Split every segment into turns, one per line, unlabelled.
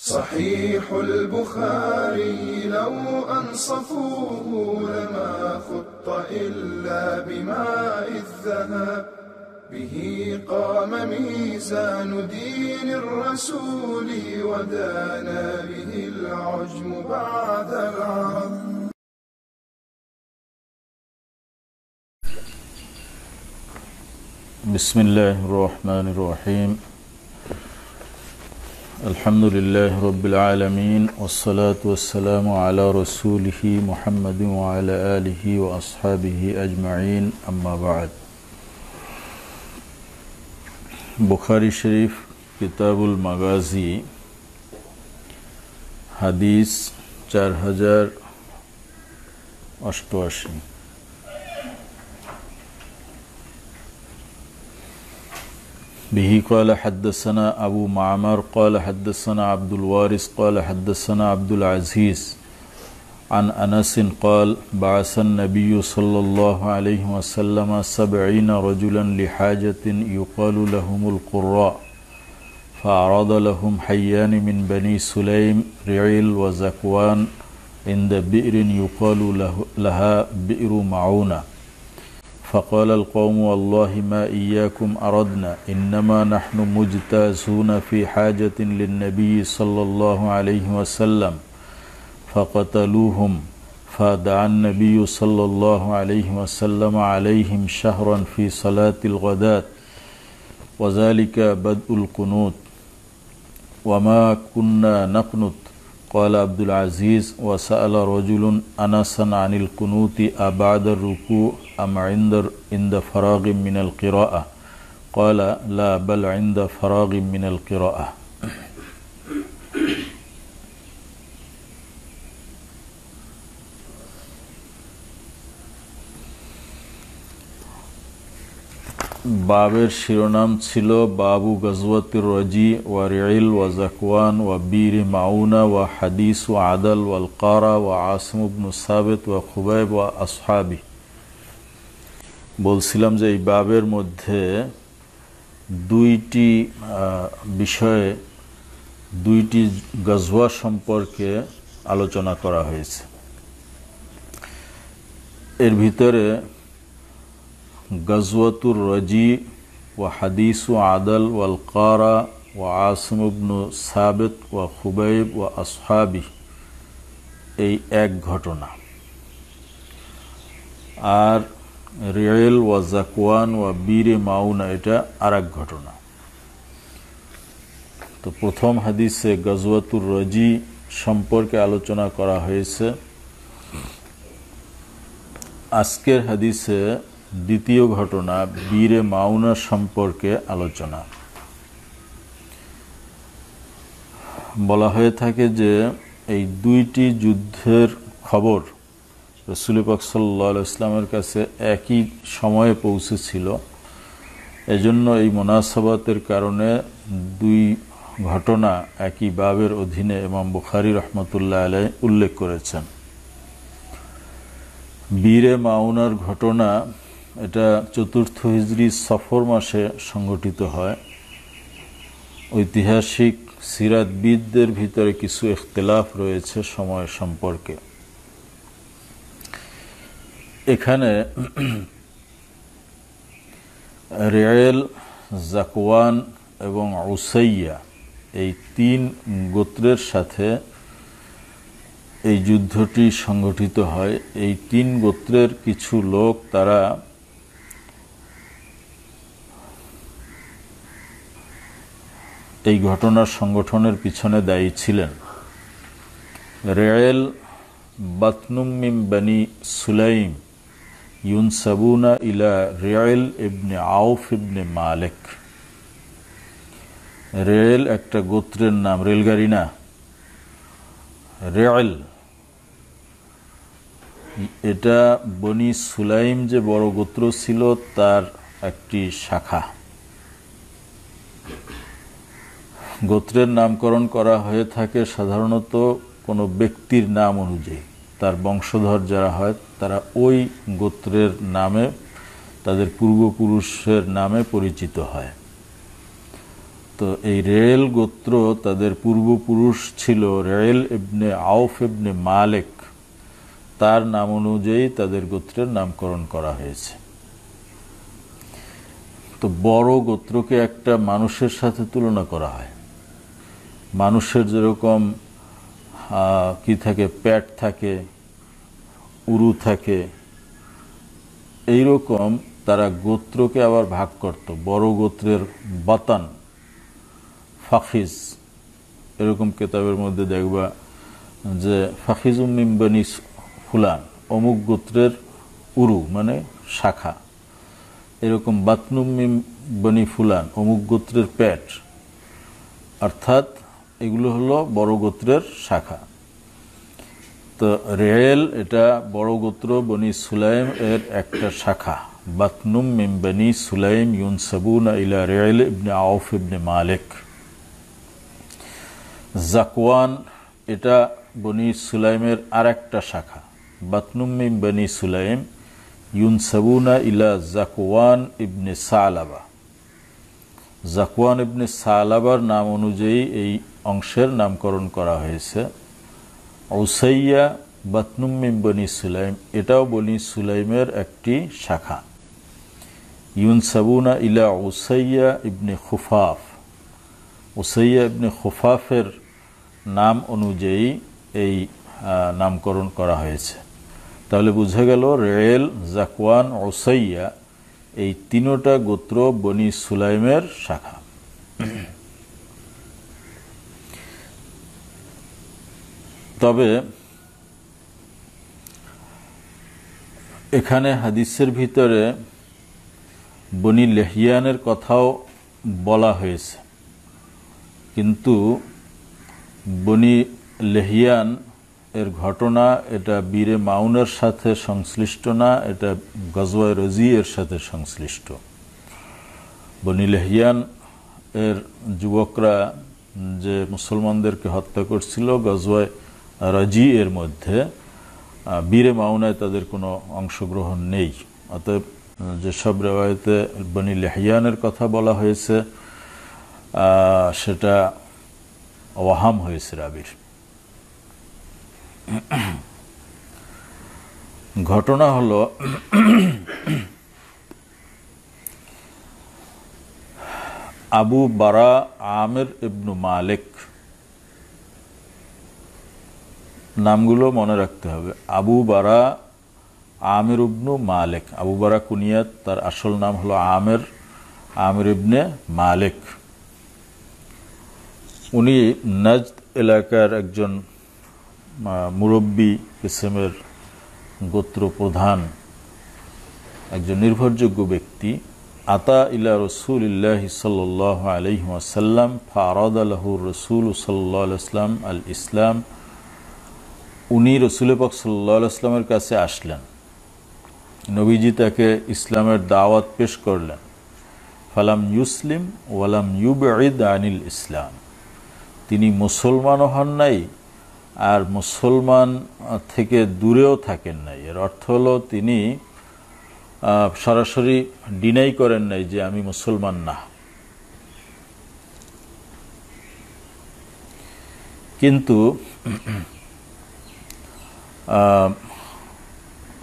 صحيح البخاري لو أنصفوه لما خط إلا بماء الذهب به قام ميزان دين الرسول ودانا به العجم بعد العرب.
بسم الله الرحمن الرحيم. الحمد لله رب العالمين والصلاة والسلام على رسوله محمد وعلى آله وأصحابه أجمعين أما بعد. बुखारी शरीफ किताबुल मगाजी हदीस 4088 به قال حدثنا أبو معمر قال حدثنا عبد الوارث قال حدثنا عبد العزيز عن أنس قال بعث النبي صلى الله عليه وسلم 70 رجلا لحاجة يقال لهم القراء فعرض لهم حيان من بني سليم رعيل وزكوان عند بئر يقال لها بئر معونة فقال القوم والله ما إياكم أردنا إنما نحن مجتازون في حاجة للنبي صلى الله عليه وسلم فقتلوهم فدعا النبي صلى الله عليه وسلم عليهم شهرا في صلاة الغداة وذلك بدء القنوت وما كنا نقنط. قال عبد العزيز وسأل رجل أنسا عن القنوت أبعد الركوع أم عند فراغ من القراءة قال لا بل عند فراغ من القراءة. বাবের শিরোনাম ছিল বাবু গজওয়াতির রজি ওয়া রিইল ওয়া জাকওয়ান ওয়া বীর মাউনা ওয়া হাদিস ওয়া আদাল ওয়াল কারা ওয়া আসিম ইবনে সাবিত ওয়া খুবাইব ওয়া আসহাবি। বলছিলাম যে এই বাবের মধ্যে দুইটি বিষয়ে দুইটি গজওয়া সম্পর্কে আলোচনা করা হয়েছে। এর ভিতরে গজওয়াতুর রজি ওয়া হাদিস ওয়া আদাল ওয়াল কারা ওয়া আসিম ইবনে সাবিত ওয়া খুবাইব ওয়া আসহাবি এই এক ঘটনা, আর রিইল ওয়া জাকওয়ান ওয়া বীরে মাউনা এটা আরেক ঘটনা। তো প্রথম হাদিসে গজওয়াতুর রজি সম্পর্কে আলোচনা করা হয়েছে। আজকের হাদিসে দ্বিতীয় ঘটনা বীরে মাউনা সম্পর্কে আলোচনা। বলা হয়ে থাকে যে এই দুইটি যুদ্ধের খবর রাসূল পাক সাল্লাল্লাহু আলাইহি ওয়াসাল্লামের কাছে একই সময়ে পৌঁছেছিল। এজন্য এই মুনাসাবাতের কারণে দুই ঘটনা একই বাবের অধীনে ইমাম বুখারী রাহমাতুল্লাহ আলাইহি উল্লেখ করেছেন। বীরে মাউনার ঘটনা এটা চতুর্থ হিজরি সফর মাসে সংঘটিত হয়। ঐতিহাসিক সিরাতবিদদের ভিতরে কিছু ইখতিলাফ রয়েছে সময় সম্পর্কে। এখানে রিইল, জাকওয়ান এবং উসাইয়া এই তিন গোত্রের সাথে এই যুদ্ধটি সংঘটিত হয়। এই তিন গোত্রের কিছু লোক তারা এই ঘটনার সংগঠনের পিছনে দায়ী ছিলেন। রিইল বাতনুম মিন বনি সুলাইম ইউনসাবুনা ইলা রিইল ইবনে আউফ ইবনে মালিক। রিইল একটা গোত্রের নাম, রেলগাড়ি না, রিইল এটা বনি সুলাইম যে বড় গোত্র ছিল তার একটি শাখা। গোত্রের নামকরণ করা হয়ে থাকে সাধারণত কোনো ব্যক্তির নাম অনুযায়ী। তার বংশধর যারা হয় তারা ওই গোত্রের নামে, তাদের পূর্বপুরুষের নামে পরিচিত হয়। তো এই রেল গোত্র তাদের পূর্বপুরুষ ছিল রেল ইবনে আউফ ইবনে মালিক, তার নাম অনুযায়ী তাদের গোত্রের নামকরণ করা হয়েছে। তো বড় গোত্রকে একটা মানুষের সাথে তুলনা করা হয়। মানুষের যেরকম কি থাকে, পেট থাকে, উরু থাকে, এইরকম তারা গোত্রকে আবার ভাগ করত। বড় গোত্রের বাতান, ফাখিজ, এরকম কেতাবের মধ্যে দেখবা যে ফাখিজুম মিন বনি ফুলান, অমুক গোত্রের উরু মানে শাখা, এরকম বাতনুম মিন বনি ফুলান, অমুক গোত্রের পেট, অর্থাৎ এগুলো হলো বড় গোত্রের শাখা। তো রেল এটা বড় গোত্র বনি সুলাইম এর একটা শাখা। বাতনুম মিন বনি সুলাইম ইউনসাবুনা ইলা রেল ইবনে আউফ ইবনে মালিক। জাকওয়ান এটা বনি সুলাইমের আর একটা শাখা। বাতনুম মিন বনি সুলাইম ইউনসাবুনা ইলা জাকওয়ান ইবনে সালাবা। জাকওয়ান ইবনে সালাবার নাম অনুযায়ী এই অংশের নামকরণ করা হয়েছে। উসাইয়া বাতনুম মিন বনি সুলাইম, এটাও বনি সুলাইমের একটি শাখা। ইউনসাবুনা ইলা উসাইয়া ইবনে খুফাফ, উসাইয়া ইবনে খুফাফের নাম অনুযায়ী এই নামকরণ করা হয়েছে। তাহলে বুঝা গেল রেল, জাকওয়ান, উসাইয়া এই তিনটা গোত্র বনি সুলাইমের শাখা। তবে এখানে হাদিসের ভিতরে বনি লেহিয়ানের কথাও বলা হয়েছে, কিন্তু বনি লেহিয়ান এর ঘটনা এটা বীরে মাউনের সাথে সংশ্লিষ্ট না, এটা গজওয়ায়ে রজিয়ের সাথে সংশ্লিষ্ট। বনি লেহিয়ান এর যুবকরা যে মুসলমানদেরকে হত্যা করছিল গজওয়ায়ে রজি এর মধ্যে, বীরে মাউনায় তাদের কোনো অংশগ্রহণ নেই। অতএব যেসব রেওয়ায়েতে বনি লেহিয়ানের কথা বলা হয়েছে সেটা ওয়াহাম হয়েছে রাবির। ঘটনা হলো আবু বারা আমির ইবনু মালিক, নামগুলো মনে রাখতে হবে। আবু বারা আমির ইবনু মালিক, আবু বারা কুনিয়াত, তার আসল নাম হলো আমির, আমির ইবনে মালিক। উনি নাজদ এলাকার একজন মুরব্বী কিসমের গোত্র প্রধান, একজন নির্ভরযোগ্য ব্যক্তি। আতা ইলা রসুলিল্লাহি সাল্লাল্লাহু আলাইহি ওয়াসাল্লাম ফারাদা লাহু রাসূল সাল্লাল্লাহু আলাইহি ওয়াসাল্লাম আল ইসলাম। উনি রসুল পাক সাল্লাল্লাহু আলাইহি ওয়াসাল্লামের কাছে আসলেন, নবীজি তাকে ইসলামের দাওয়াত পেশ করলেন। ফালাম ইউসলিম ওয়ালাম ইউবঈদ আনিল ইসলাম, তিনি মুসলমানও হন নাই আর মুসলমান থেকে দূরেও থাকেন নাই। এর অর্থ হলো তিনি সরাসরি ডিনাই করেন নাই যে আমি মুসলমান না, কিন্তু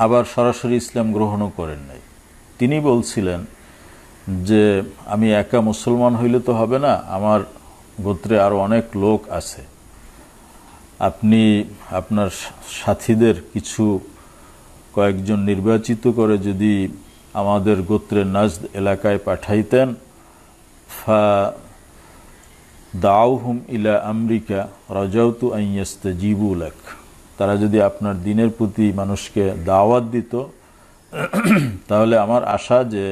আবার সরাসরি ইসলাম গ্রহণও করেন নাই। তিনি বলছিলেন যে আমি একা মুসলমান হইলে তো হবে না, আমার গোত্রে আরো অনেক লোক আছে, আপনি আপনার সাথীদের কিছু কয়েকজন নির্বাচিত করে যদি আমাদের গোত্রের নাজদ এলাকায় পাঠাইতেন, ফা দাউহুম ইলা আমরিকা রাজাউতু আন ইয়াস্তাজিবু লাক, তারা যদি আপনার দ্বীনের প্রতি মানুষকে দাওয়াত দিত তাহলে আমার আশা যে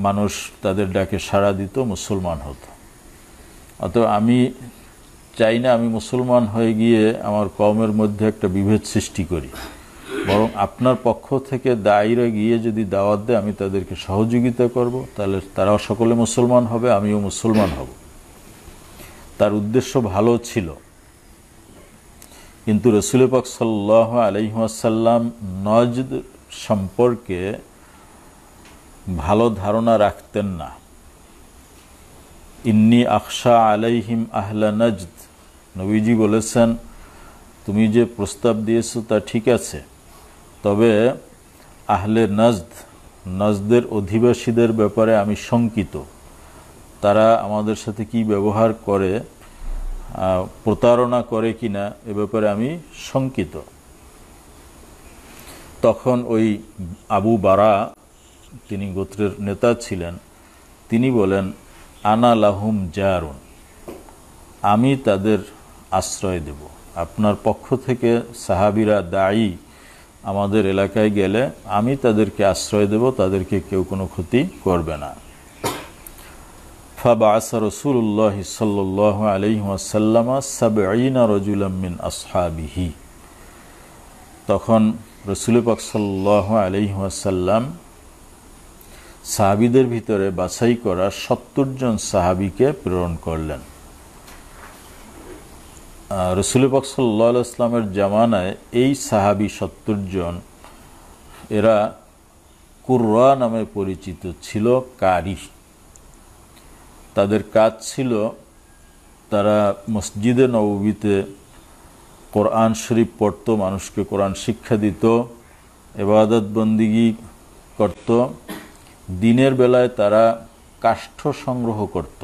মানুষ তাদের ডাকে সাড়া দিত, মুসলমান হতো। অতএব আমি চাই না আমি মুসলমান হয়ে গিয়ে আমার কওমের মধ্যে একটা বিভেদ সৃষ্টি করি, বরং আপনার পক্ষ থেকে দায়ীরা গিয়ে যদি দাওয়াত দেয় আমি তাদেরকে সহযোগিতা করব, তাহলে তারাও সকলে মুসলমান হবে, আমিও মুসলমান হব। তার উদ্দেশ্য ভালো ছিল, কিন্তু রাসূল পাক সাল্লাল্লাহু আলাইহি ওয়াসাল্লাম নজদ সম্পর্কে ভালো ধারণা রাখতেন না। ইন্নী আখশা আলাইহিম আহলা নজদ, নবীজি বলেছেন তুমি যে প্রস্তাব দিয়েছো তা ঠিক আছে, তবে আহলে নজদের অধিবাসীদের ব্যাপারে আমি শঙ্কিত। তারা আমাদের সাথে কি ব্যবহার করে, প্রতারণা করে কিনা, এ ব্যাপারে আমি শঙ্কিত। তখন ওই আবু বারা, তিনি গোত্রের নেতা ছিলেন, তিনি বলেন আনা লাহুম জারুন, আমি তাদের আশ্রয় দেব। আপনার পক্ষ থেকে সাহাবীরা দায়ী আমাদের এলাকায় গেলে আমি তাদেরকে আশ্রয় দেব, তাদেরকে কেউ কোনো ক্ষতি করবে না। فبعث رسول الله صلى الله عليه وسلم 70 رجلا من أصحابه, তখন রাসূল পাক সাল্লাল্লাহু আলাইহি ওয়াসাল্লাম সাহাবীদের ভিতরে বাছাই করা 70 জন সাহাবীকে প্রেরণ করলেন। রাসূল পাক সাল্লাল্লাহু আলাইহি ওয়াসাল্লামের জামানায় এই সাহাবী 70 জন, এরা কুররা নামে পরিচিত ছিল, কারি। তাদের কাজ ছিল তারা মসজিদে নববীতে কোরআন শরীফ পড়ত, মানুষকে কোরআন শিক্ষা দিত, ইবাদত বন্দিগি করত। দিনের বেলায় তারা কাষ্ঠ সংগ্রহ করত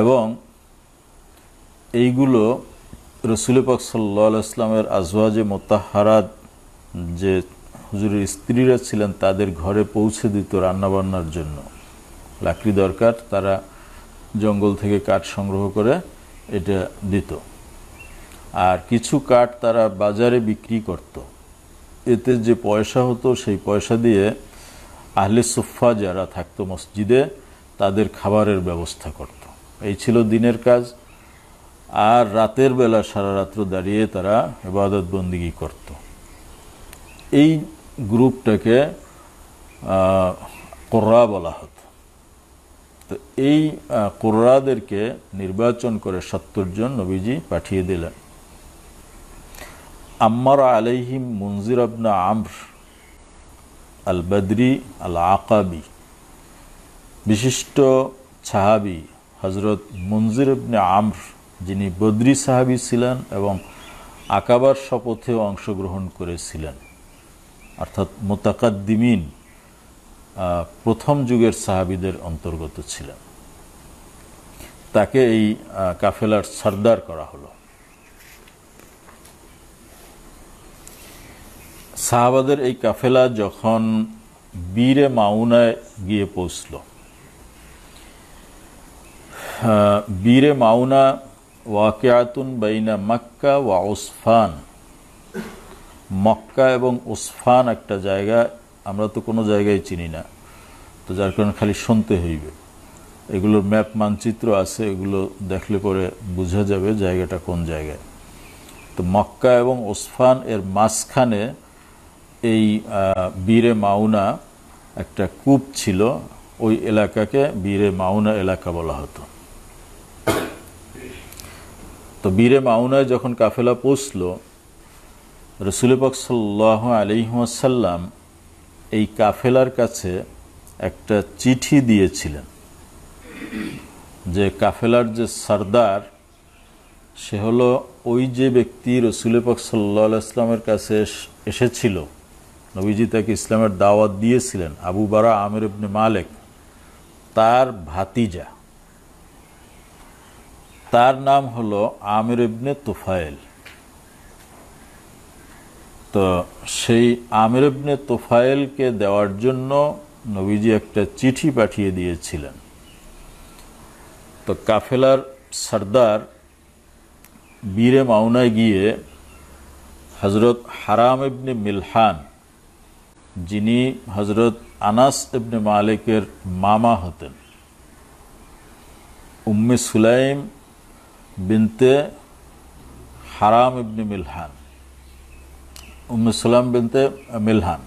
এবং এইগুলো রাসূল পাক সাল্লাল্লাহু আলাইহি ওয়াসাল্লামের আজওয়াজে মুতাহহারাত, যে হুজুরের স্ত্রীরা ছিলেন, তাদের ঘরে পৌঁছে দিত রান্নাবান্নার জন্য। লাকড়ি দরকার, তারা জঙ্গল থেকে কাঠ সংগ্রহ করে এটা দিত। আর কিছু কাঠ তারা বাজারে বিক্রি করত। এতে যে পয়সা হতো সেই পয়সা দিয়ে আহলে সুফা যারা থাকতো মসজিদে, তাদের খাবারের ব্যবস্থা করত। এই ছিল দিনের কাজ। আর রাতের বেলা সারা রাত্র দাঁড়িয়ে তারা ইবাদত বন্দিগি করত। এই গ্রুপটাকে কুররা বলা হতো। তো এই কুররাদেরকে নির্বাচন করে 70 জন নবীজি পাঠিয়ে দিলেন। আম্মার আলাইহিম মুনজির ইবনে আমর আল বদরি আল আকাবি, বিশিষ্ট সাহাবী হযরত মুনজির ইবনে আমর, যিনি বদরি সাহাবী ছিলেন এবং আকাবার শপথেও অংশগ্রহণ করেছিলেন, অর্থাৎ মুতাকাদ্দিমিন, প্রথম যুগের সাহাবীদের অন্তর্গত ছিলেন। তাকে এই কাফেলার সরদার করা হলো। সাহাবাদের এই কাফেলা যখন বীরে মাউনায় গিয়ে পৌঁছল, বীরে মাউনা ওয়াকিয়াতুন বাইনা মক্কা ওয়া উসফান, মক্কা এবং উসফান একটা জায়গা, আমরা তো কোনো জায়গায় চিনি না, তো যার কারণে খালি শুনতে হইবে। এগুলোর ম্যাপ মানচিত্র আছে, এগুলো দেখলে পরে বোঝা যাবে জায়গাটা কোন জায়গায়। তো মক্কা এবং উসফান এর মাঝখানে এই বীরে মাউনা একটা কূপ ছিল, ওই এলাকাকে বীরে মাউনা এলাকা বলা হতো। তো বীরে মাউনায় যখন কাফেলা পৌঁছল, রাসূল পাক সাল্লাল্লাহু আলাইহি ওয়াসাল্লাম এই কাফেলার কাছে একটা চিঠি দিয়েছিলেন যে কাফেলার যে সরদার, সে হলো ওই যে ব্যক্তি রাসূল পাক সাল্লাল্লাহু আলাইহি ওয়াসাল্লামের কাছে এসেছিল, নবীজি তাকে ইসলামের দাওয়াত দিয়েছিলেন, আবু বারা আমির ইবনে মালিক, তার ভাতিজা, তার নাম হলো আমির ইবনে তুফাইল। তো সেই আমির ইবনে তুফাইলকে দেওয়ার জন্য নবীজি একটা চিঠি পাঠিয়ে দিয়েছিলেন। তো কাফেলার সরদার বীরে মাউনায় গিয়ে হযরত হারাম ইবনে মিলহান, যিনি হযরত আনাস ইবনে মালিকের মামা হতেন, উম্মে সুলাইম বিনতে হারাম ইবনে মিলহান, উম্মে সুলাইম বিনতে মিলহান,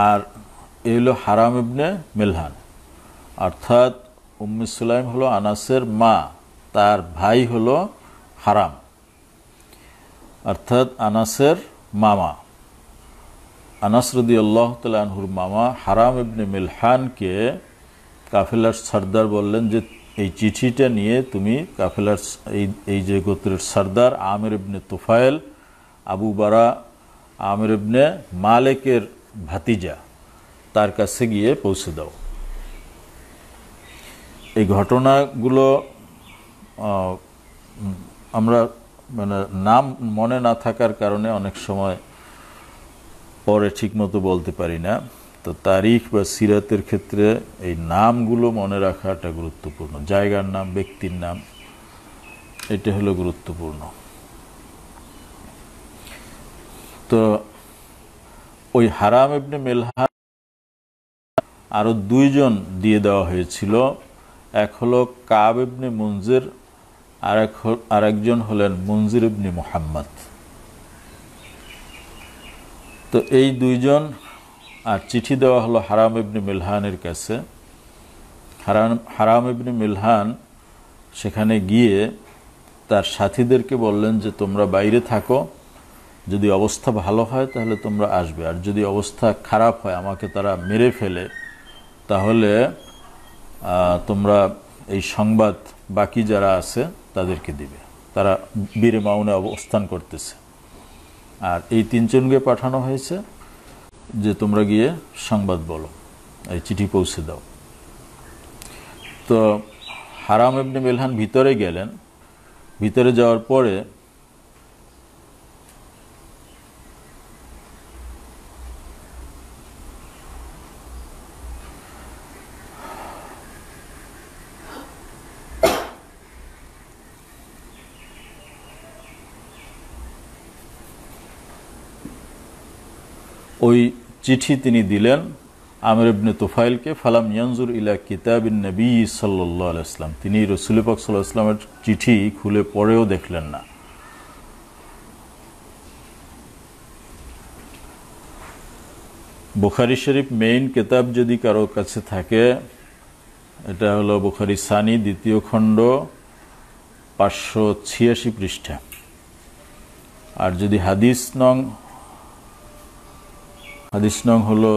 আর এই হলো হারাম ইবনে মিলহান, অর্থাৎ উম্মে সুলাইম হলো আনাসের মা, তার ভাই হলো হারাম, অর্থাৎ আনাসের মামা। আনাস রাদিয়াল্লাহু তাআলা আনহুর মামা হারাম ইবনে মিলহানকে কাফেলার সর্দার বললেন যে এই চিঠিটা নিয়ে তুমি কাফেলার এই যে গোত্রের সর্দার আমির ইবনে তুফাইল আবু বারা আমির ইবনে মালিকের ভাতিজা তার কাছে গিয়ে পৌঁছে দাও। এই ঘটনাগুলো আমরা মানে নাম মনে না থাকার কারণে অনেক সময় পরে ঠিকমতো বলতে পারি না। তো তারিখ বা সিরাতের ক্ষেত্রে এই নামগুলো মনে রাখাটা গুরুত্বপূর্ণ, জায়গার নাম, ব্যক্তির নাম, এটা হলো গুরুত্বপূর্ণ। তো ওই হারাম ইবনে মিলহান আরো দুইজন দিয়ে দেওয়া হয়েছিল, এক হলো কাব ইবনে মুনজির, আর একজন হলেন মুনজির ইবনে মুহাম্মদ। তো এই দুইজন, আর চিঠি দেওয়া হলো হারাম ইবনে মিলহানের কাছে। হারাম ইবনে মিলহান সেখানে গিয়ে তার সাথীদেরকে বললেন যে তোমরা বাইরে থাকো, যদি অবস্থা ভালো হয় তাহলে তোমরা আসবে, আর যদি অবস্থা খারাপ হয়, আমাকে তারা মেরে ফেলে, তাহলে তোমরা এই সংবাদ বাকি যারা আছে তাদেরকে দিবে, তারা বীরে মাউনে অবস্থান করতেছে। আর এই তিনজনকে পাঠানো হয়েছে যে তোমরা গিয়ে সংবাদ বলো, এই চিঠি পৌঁছে দাও। তো হারাম ইবনে মিলহান ভিতরে গেলেন। ভিতরে যাওয়ার পরে ওই চিঠি তিনি দিলেন আমির ইবনে তুফাইলকে। ফালাম ইয়ানজুর ইলা কিতাবিন নবী সাল্লাল্লাহু আলাইহি ওয়াসাল্লাম, তিনি রাসূল পাক সাল্লাল্লাহু আলাইহি ওয়াসাল্লামের চিঠি খুলে পড়েও দেখলেন না। বুখারী শরীফ মেইন কিতাব যদি কারো কাছে থাকে, এটা হলো বুখারী সানি দ্বিতীয় খণ্ড 586 পৃষ্ঠা। আর যদি হাদিস নং হলো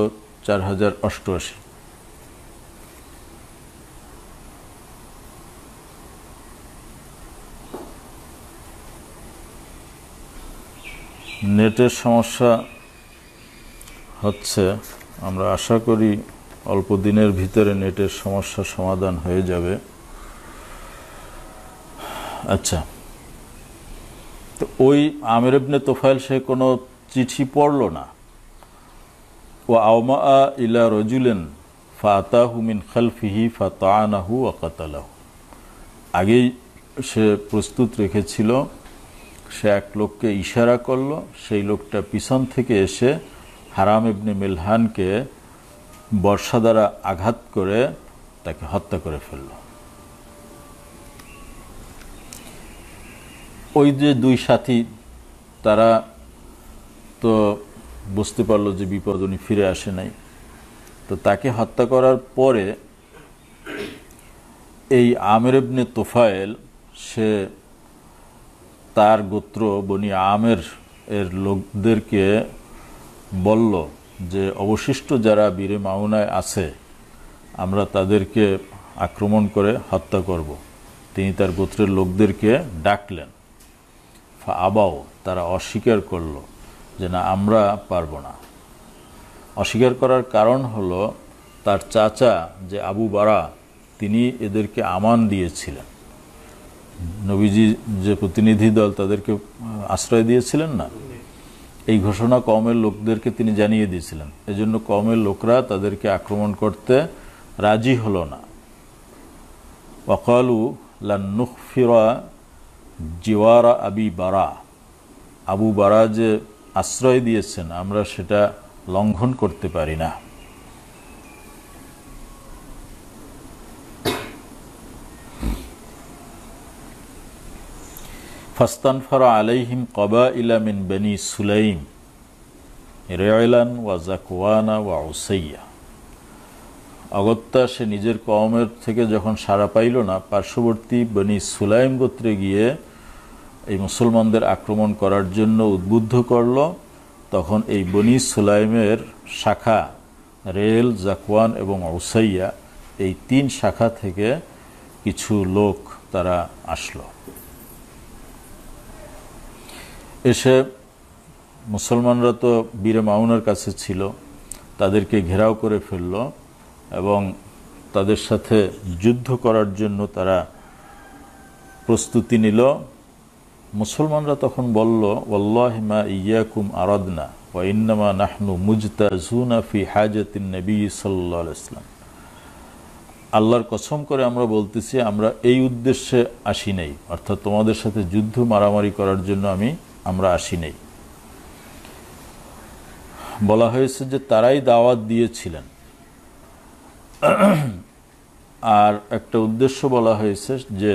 4088। নেটের সমস্যা হচ্ছে, আমরা আশা করি অল্প দিনের ভিতরে নেটের সমস্যা সমাধান হয়ে যাবে। আচ্ছা, তো ওই আমির ইবনে তুফাইল সে কোনো চিঠি পড়ল না। ওয়া আওমা ইলা রাজুলিন ফাতাহু মিন খালফিহি ফাতানাহু ওয়া কাতালাহু, আগেই সে প্রস্তুত রেখেছিল, সে এক লোককে ইশারা করলো, সেই লোকটা পিছন থেকে এসে হারাম ইবনে মিলহানকে বর্ষা দ্বারা আঘাত করে তাকে হত্যা করে ফেলল। ওই যে দুই সাথী, তারা তো বুঝতে পারলো যে বিপদ, উনি ফিরে আসে নাই। তো তাকে হত্যা করার পরে এই আমির ইবনে তুফাইল সে তার গোত্র বনি আমের এর লোকদেরকে বলল যে অবশিষ্ট যারা বীরে মাউনায় আছে আমরা তাদেরকে আক্রমণ করে হত্যা করব। তিনি তার গোত্রের লোকদেরকে ডাকলেন। আবাও, তারা অস্বীকার করলো যে না, আমরা পারবো না। অস্বীকার করার কারণ হলো তার চাচা যে আবু বারা, তিনি এদেরকে আমান দিয়েছিলেন। নবীজি যে প্রতিনিধি দল তাদেরকে আশ্রয় দিয়েছিলেন না, এই ঘোষণা কওমের লোকদেরকে তিনি জানিয়ে দিয়েছিলেন। এজন্য কওমের লোকরা তাদেরকে আক্রমণ করতে রাজি হলো না। ওয়াকালু লান নুখফিরা জিওয়ারা আবি বারা, আবু বারা যে আশ্রয় দিয়েছেন আমরা সেটা লঙ্ঘন করতে পারি না। ফাস্তানফারা আলাইহিম কবাইলা মিন বনি সুলাইম রিয়লান ওয়া যাকওয়ানা ওয়া উসাইয়া। অগত্যা সে নিজের কওমের থেকে যখন সাড়া পাইল না, পার্শ্ববর্তী বনি সুলাইম গোত্রে গিয়ে এই মুসলমানদের আক্রমণ করার জন্য উদ্বুদ্ধ করল। তখন এই বনি সুলাইমের শাখা রেল, জাকওয়ান এবং উসাইয়া এই 3 শাখা থেকে কিছু লোক তারা আসলো। এসে মুসলমানরা তো বীরে মাউনার কাছে ছিল, তাদেরকে ঘেরাও করে ফেলল এবং তাদের সাথে যুদ্ধ করার জন্য তারা প্রস্তুতি নিল। মুসলমানরা তখন বলল, ওয়াল্লাহি মা ইয়াকুম আরাদনা ওয়া ইন্নামা নাহনু মুজতাজুনা ফি হাজাতিন নবী সাল্লাল্লাহু আলাইহি ওয়াসাল্লাম। আল্লাহর কসম করে আমরা বলতেছি, আমরা এই উদ্দেশ্যে আসি নাই, অর্থাৎ তোমাদের সাথে যুদ্ধ মারামারি করার জন্য আমরা আসি নাই। বলা হয়েছে যে তারাই দাওয়াত দিয়েছিলেন। আর একটা উদ্দেশ্য বলা হয়েছে যে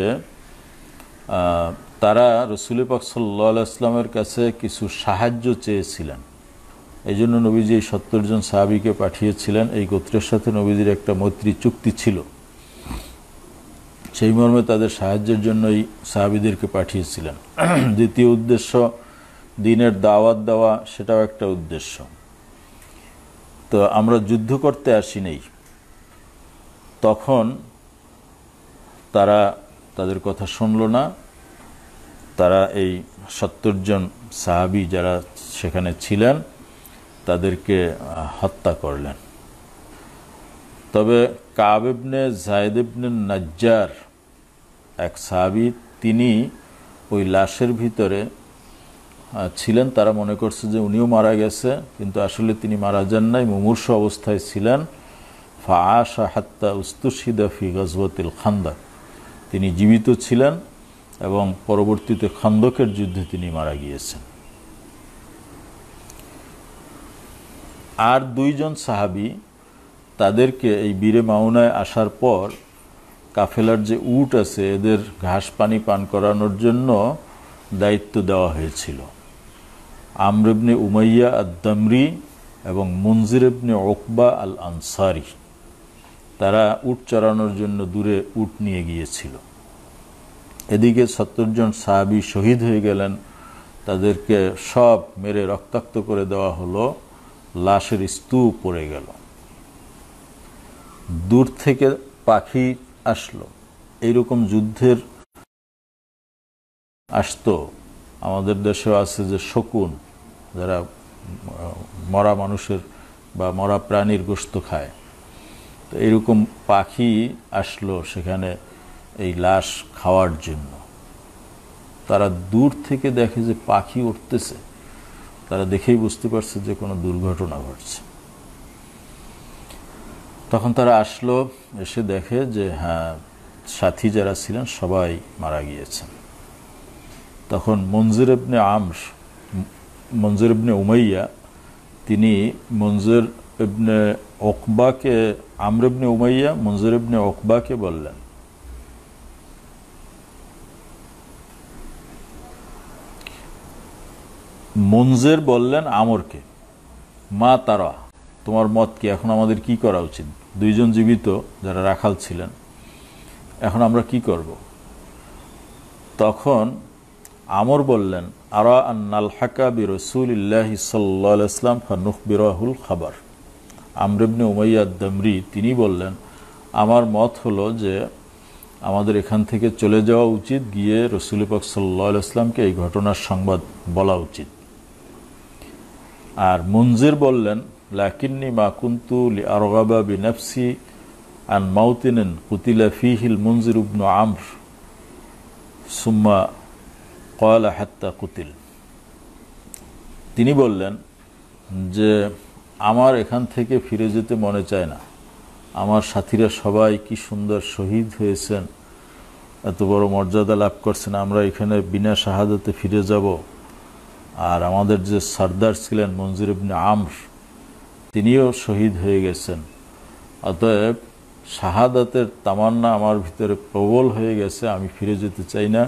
তারা রাসূল পাক সাল্লাল্লাহু আলাইহি ওয়াসাল্লামের কাছে কিছু সাহায্য চেয়েছিলেন। এই জন্য নবীজি 70 জন সাহাবীকে পাঠিয়েছিলেন। এই গোত্রের সাথে নবীজির একটা মৈত্রী চুক্তি ছিল, সেই মর্মে তাদের সাহায্যের জন্য এই সাহাবীদেরকে পাঠিয়েছিলেন। দ্বিতীয় উদ্দেশ্য দ্বীনের দাওয়াত দেওয়া, সেটাও একটা উদ্দেশ্য। তো আমরা যুদ্ধ করতে আসি নাই। তখন তারা তাদের কথা শুনল না। তারা এই 70 জন সাহাবী যারা সেখানে ছিলেন তাদেরকে হত্যা করলেন। তবে কাব ইবনে যায়েদ ইবনে নাজ্জার এক সাহাবী, তিনি ওই লাশের ভিতরে ছিলেন। তারা মনে করছে যে উনিও মারা গেছে, কিন্তু আসলে তিনি মারা যান নাই, মুমূর্ষু অবস্থায় ছিলেন। ফাআশা হাত্তা উস্তুশহিদা ফি গাজওয়াতিল খান্দক, তিনি জীবিত ছিলেন এবং পরবর্তীতে খান্দকের যুদ্ধে তিনি মারা গিয়েছেন। আর 2 জন সাহাবী, তাদেরকে এই বীরে মাউনায় আসার পর কাফেলার যে উট আছে এদের ঘাস পানি পান করানোর জন্য দায়িত্ব দেওয়া হয়েছিল। আমর ইবনে উমাইয়া আদ-দামরি এবং মুনজির ইবনে উকবা আল আনসারি, তারা উট চরানোর জন্য দূরে উট নিয়ে গিয়েছিল। এদিকে 70 জন সাহাবী শহীদ হয়ে গেলেন, তাদেরকে সব মেরে রক্তাক্ত করে দেওয়া হলো, লাশের স্তূপ পড়ে গেল। দূর থেকে পাখি আসলো। এইরকম যুদ্ধের আসতো, আমাদের দেশেও আছে যে শকুন, যারা মরা মানুষের বা মরা প্রাণীর গোশত খায়। তো এইরকম পাখি আসলো সেখানে এই লাশ খাওয়ার জন্য। তারা দূর থেকে দেখে যে পাখি উঠতেছে, তারা দেখেই বুঝতে পারছে যে কোনো দুর্ঘটনা ঘটছে। তখন তারা আসলো, এসে দেখে যে হ্যাঁ, সাথী যারা ছিলেন সবাই মারা গিয়েছেন। তখন মুনজির ইবনে উমাইয়া, তিনি মুনজির ইবনে উকবাকে, আমর ইবনে উমাইয়া মুনজির ইবনে উকবাকে বললেন, মুনজির বললেন আমরকে, মা তারা, তোমার মত কি, এখন আমাদের কি করা উচিত? 2 জন জীবিত যারা রাখাল ছিলেন, এখন আমরা কি করব? তখন আমর বললেন, আরা আন্নাল হাকা বি রাসূলিল্লাহি সাল্লাল্লাহু আলাইহি ওয়াসাল্লাম ফানুখবিরাহুল খাবার। আমর ইবনে উমাইয়া আদ-দামরি, তিনি বললেন, আমার মত হলো যে আমাদের এখান থেকে চলে যাওয়া উচিত, গিয়ে রাসূল পাক সাল্লাল্লাহু আলাইহি ওয়াসাল্লামকে এই ঘটনার সংবাদ বলা উচিত। আর মুনজির বললেন, লাকিন্নি মা কুনতু লিআরগাবা বিনাফসি আন মাউতিনিন কুতিলা ফীহিল মুনজির ইবনে আমর সুম্মা ক্বালা হাত্তা কুতিল। তিনি বললেন যে আমার এখান থেকে ফিরে যেতে মনে চায় না, আমার সাথীরা সবাই কি সুন্দর শহীদ হয়েছেন, এত বড় মর্যাদা লাভ করছেন, আমরা এখানে বিনা শাহাদাতে ফিরে যাব। আর আমাদের যে সর্দার ছিলেন মুনজির ইবনে আমর, তিনিও শহীদ হয়ে গেছেন। অতএব শাহাদাতের তামান্না আমার ভিতরে প্রবল হয়ে গেছে, আমি ফিরে যেতে চাই না,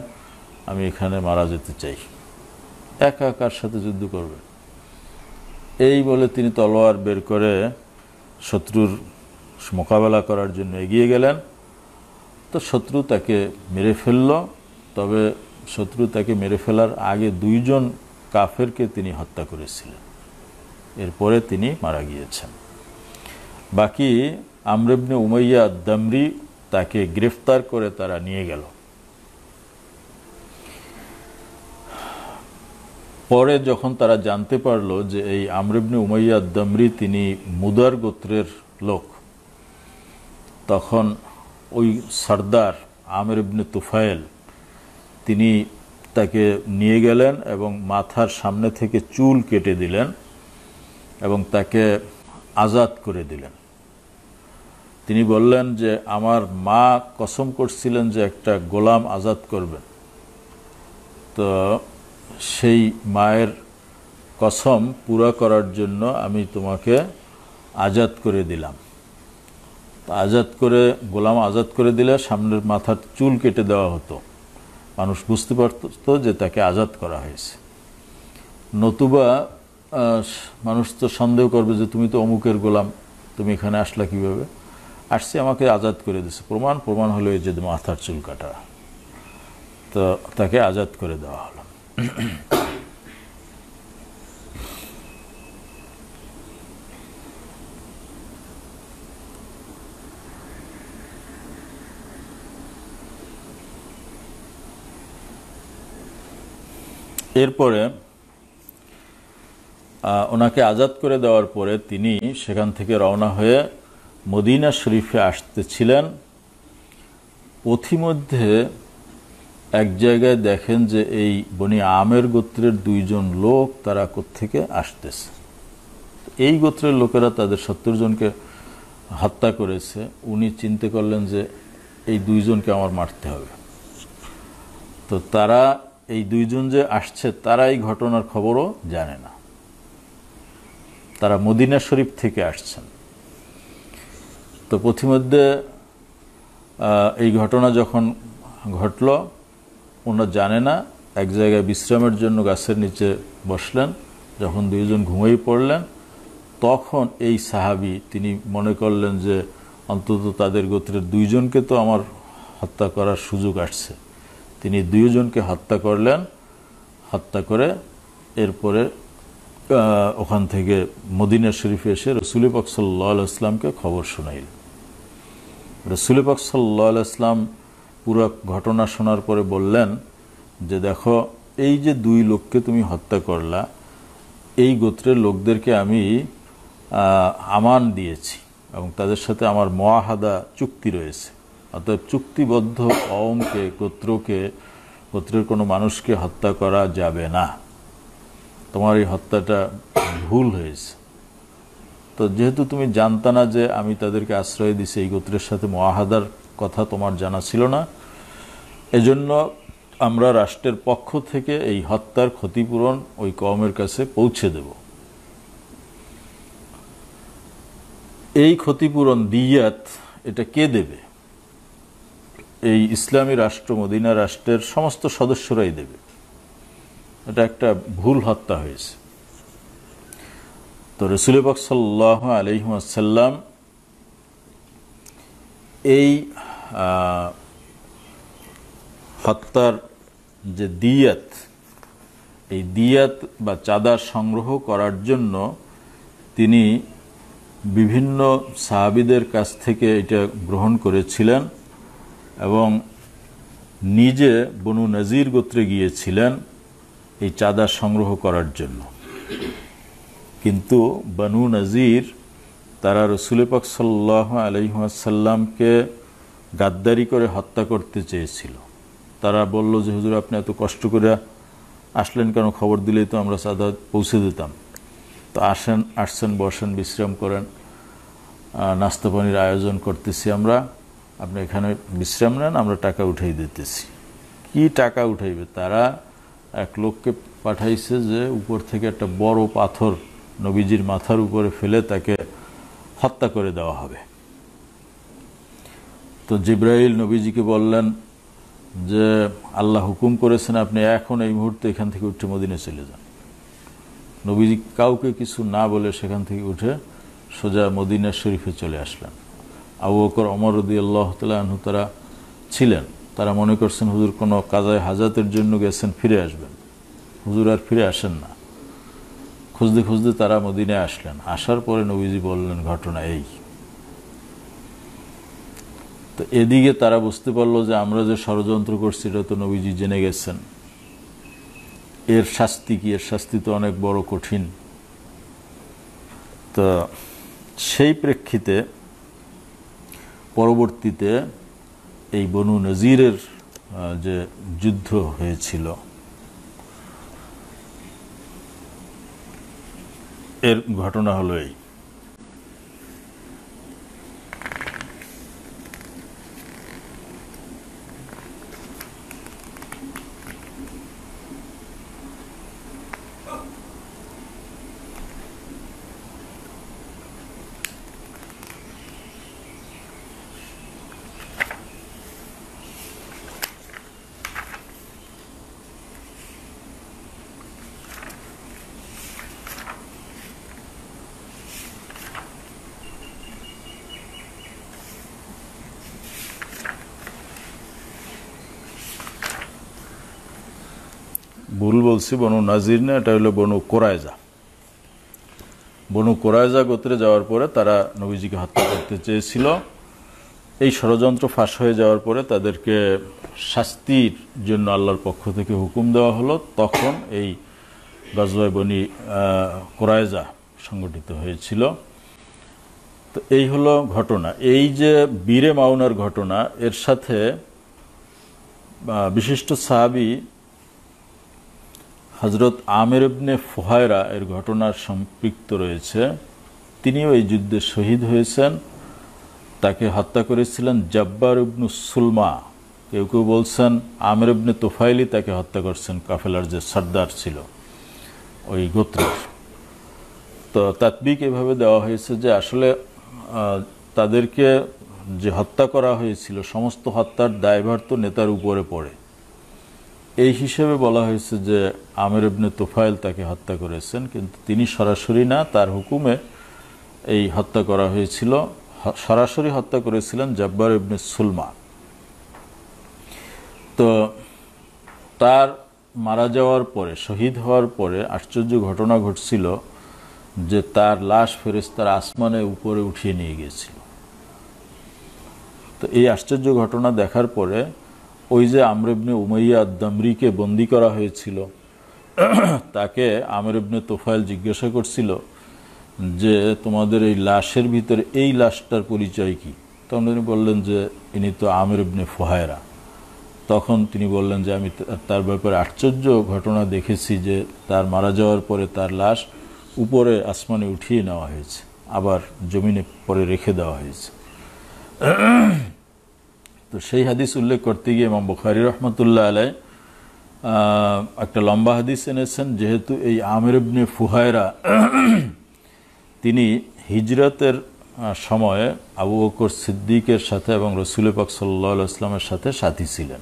আমি এখানে মারা যেতে চাই। একা কার সাথে যুদ্ধ করবে? এই বলে তিনি তলোয়ার বের করে শত্রুর মোকাবেলা করার জন্য এগিয়ে গেলেন। তো শত্রু তাকে মেরে ফেলল। তবে শত্রু তাকে মেরে ফেলার আগে 2 জন কাফেরকে তিনি হত্যা করেছিলেন, এরপরে তিনি মারা গিয়েছেন। বাকি আমর ইবনে উমাইয়া আদ-দামরি তাকে গ্রেফতার করে তারা নিয়ে গেল। পরে যখন তারা জানতে পারলো যে এই আমর ইবনে উমাইয়া আদ-দামরি তিনি মুদার গোত্রের লোক, তখন ওই সর্দার আমির ইবনে তুফাইল তিনি তাকে নিয়ে গেলেন এবং মাথার সামনে থেকে চুল কেটে দিলেন এবং তাকে আজাদ করে দিলেন। তিনি বললেন যে আমার মা কসম করছিলেন যে একটা গোলাম আজাদ করবেন, তো সেই মায়ের কসম পুরা করার জন্য আমি তোমাকে আজাদ করে দিলাম। আজাদ করে, গোলাম আজাদ করে দিলে সামনের মাথার চুল কেটে দেওয়া হতো, মানুষ বুঝতে পারত যে তাকে আজাদ করা হয়েছে। নতুবা মানুষ তো সন্দেহ করবে যে তুমি তো অমুকের গোলাম, তুমি এখানে আসলা কিভাবে? আসছে, আমাকে আজাদ করে দিছে, প্রমাণ হলো এই যে মাথার চুল কাটা, তো তাকে আজাদ করে দেওয়া হলো। এরপরে ওনাকে আজাদ করে দেওয়ার পরে তিনি সেখান থেকে রওনা হয়ে মদিনা শরীফে আসতেছিলেন। পথিমধ্যে এক জায়গায় দেখেন যে এই বনি আমের গোত্রের দুইজন লোক তারা কোত্থেকে আসতেছে। এই গোত্রের লোকেরা তাদের 70 জনকে হত্যা করেছে। উনি চিন্তা করলেন যে এই দুইজনকে আমার মারতে হবে। তো তারা এই দুইজন যে আসছে তারা এই ঘটনার খবরও জানে না, তারা মদিনা শরীফ থেকে আসছেন। তো পথিমধ্যে এই ঘটনা যখন ঘটল, ওনারা জানে না, এক জায়গায় বিশ্রামের জন্য গাছের নিচে বসলেন। যখন দুইজন ঘুমিয়ে পড়লেন, তখন এই সাহাবী তিনি মনে করলেন যে অন্তত তাদের গোত্রের দুইজনকে তো আমার হত্যা করার সুযোগ আসছে। তিনি দুইজনকে হত্যা করলেন। হত্যা করে এরপরে ওখান থেকে মদিনা শরীফে এসে রসুল পাক সাল্লাল্লাহু আলাইহি ওয়াসাল্লামকে খবর শোনাইল। রসুল পাক সাল্লাল্লাহু আলাইহি ওয়াসাল্লাম পুরো ঘটনা শোনার পরে বললেন যে দেখো, এই যে দুই লোককে তুমি হত্যা করলা, এই গোত্রের লোকদেরকে আমি আমান দিয়েছি এবং তাদের সাথে আমার মুআহাদা চুক্তি রয়েছে। অতএব চুক্তিবদ্ধ কওমকে, গোত্রের কোনো মানুষকে হত্যা করা যাবে না। তোমার এই হত্যাটা ভুল হয়েছে। তো যেহেতু তুমি জানতা না যে আমি তাদেরকে আশ্রয় দিছি, এই গোত্রের সাথে মুআহাদার কথা তোমার জানা ছিল না, এজন্য আমরা রাষ্ট্রের পক্ষ থেকে এই হত্যার ক্ষতিপূরণ ওই কওমের কাছে পৌঁছে দেব। এই ক্ষতিপূরণ দিয়াত এটা কে দেবে? এই ইসলামী রাষ্ট্র, মদিনা রাষ্ট্রের সমস্ত সদস্যরাই দেবে। এটা একটা ভুল হত্যা হয়েছে। তো রাসূল পাক সাল্লাল্লাহু আলাইহি ওয়াসাল্লাম এই হত্যার যে দিয়াত, এই দিয়াত বা চাঁদা সংগ্রহ করার জন্য তিনি বিভিন্ন সাহাবীদের কাছ থেকে এটা গ্রহণ করেছিলেন এবং নিজে বনু নজির গোত্রে গিয়েছিলেন এই চাঁদা সংগ্রহ করার জন্য। কিন্তু বনু নজির তারা রাসূল পাক সাল্লাল্লাহু আলাইহি ওয়াসাল্লামকে গাদ্দারি করে হত্যা করতে চেয়েছিল। তারা বলল যে হুজুর, আপনি এত কষ্ট করে আসলেন কেন? খবর দিলেই তো আমরা চাঁদা পৌঁছে দিতাম। তো আসছেন, বসেন, বিশ্রাম করেন, নাস্তা পানির আয়োজন করতেছি আমরা, আপনি এখানে বিশ্রাম নেন, আমরা টাকা উঠাই দিতেছি। কি টাকা উঠাইবে? তারা এক লোককে পাঠাইছে যে উপর থেকে একটা বড় পাথর নবীজির মাথার উপরে ফেলে তাকে হত্যা করে দেওয়া হবে। তো জিবরাইল নবীজিকে বললেন যে আল্লাহ হুকুম করেছেন আপনি এখন এই মুহূর্তে এখান থেকে উঠে মদিনা চলে যান। নবীজি কাউকে কিছু না বলে সেখান থেকে উঠে সোজা মদিনা শরীফে চলে আসলেন। আবু বকর, ওমর রাদিয়াল্লাহু তাআলা আনহু তারা ছিলেন। তারা মনে করছেন হুজুর কোনো কাজায় হাজাতের জন্য গেছেন, ফিরে আসবেন। হুজুর আর ফিরে আসেন না। খুঁজতে খুঁজতে তারা মদিনায় আসলেন। আসার পরে নবীজি বললেন ঘটনা এই। তো এদিকে তারা বুঝতে পারলো যে আমরা যে ষড়যন্ত্র করছি এটা তো নবীজি জেনে গেছেন, এর শাস্তি কি? এর শাস্তি তো অনেক বড় কঠিন। তো সেই প্রেক্ষিতে পরবর্তীতে এই বনু নজিরের যে যুদ্ধ হয়েছিল এর ঘটনা হলো এই। ভুল বলছি, বনু নাজির না, এটা হলো বনু কোরাইজা। বনু কোরাইজা গোত্রে যাওয়ার পরে তারা নবীজিকে হত্যা করতে চেয়েছিল। এই ষড়যন্ত্র ফাঁস হয়ে যাওয়ার পরে তাদেরকে শাস্তির জন্য আল্লাহর পক্ষ থেকে হুকুম দেওয়া হলো। তখন এই গজওয়ায়ে বনি কোরাইজা সংগঠিত হয়েছিল। তো এই হলো ঘটনা। এই যে বীরে মাউনার ঘটনা, এর সাথে বিশিষ্ট সাহাবী হযরত আমির ইবনে ফুহায়রা এর ঘটনার সম্পৃক্ত রয়েছে। তিনিও এই যুদ্ধে শহীদ হয়েছেন। তাকে হত্যা করেছিলেন জাব্বার ইবনু সুলমা। কেউ কেউ বলছেন আমির ইবনে তুফাইলি তাকে হত্যা করছেন, কাফেলার যে সর্দার ছিল ওই গোত্রের। তো তাতবিক এভাবে দেওয়া হয়েছে যে আসলে তাদেরকে যে হত্যা করা হয়েছিল সমস্ত হত্যার দায়ভার তো নেতার উপরে পড়ে। এই হিসেবে বলা হয়েছে যে আমির ইবনে তুফাইল তাকে হত্যা করেছেন, কিন্তু তিনি সরাসরি না, তার হুকুমে এই হত্যা করা হয়েছিল। সরাসরি হত্যা করেছিলেন জাব্বার ইবনে সুলমা। তো তার মারা যাওয়ার পরে, শহীদ হওয়ার পরে আশ্চর্য ঘটনা ঘটছিল যে তার লাশ ফেরেশতারা আসমানে উপরে উঠিয়ে নিয়ে গিয়েছিল। তো এই আশ্চর্য ঘটনা দেখার পরে ওই যে আমর ইবনে উমাইয়া আদ-দামরিকে বন্দী করা হয়েছিল, তাকে আমির ইবনে তুফাইল জিজ্ঞাসা করছিল যে তোমাদের এই লাশের ভিতরে এই লাশটার পরিচয় কি? তখন তিনি বললেন যে ইনি তো আমির ইবনে ফুহায়রা। তখন তিনি বললেন যে আমি তার ব্যাপারে আশ্চর্য ঘটনা দেখেছি যে তার মারা যাওয়ার পরে তার লাশ উপরে আসমানে উঠিয়ে নেওয়া হয়েছে, আবার জমিনে পরে রেখে দেওয়া হয়েছে। তো সেই হাদিস উল্লেখ করতে গিয়ে ইমাম বুখারী রহমতুল্লাহ আলাইহ একটা লম্বা হাদিস এনেছেন। যেহেতু এই আমির ইবনে ফুহায়রা তিনি হিজরতের সময়ে আবু বকর সিদ্দিকের সাথে এবং রাসূল পাক সাল্লাল্লাহু আলাইহি ওয়াসাল্লামের সাথে সাথী ছিলেন।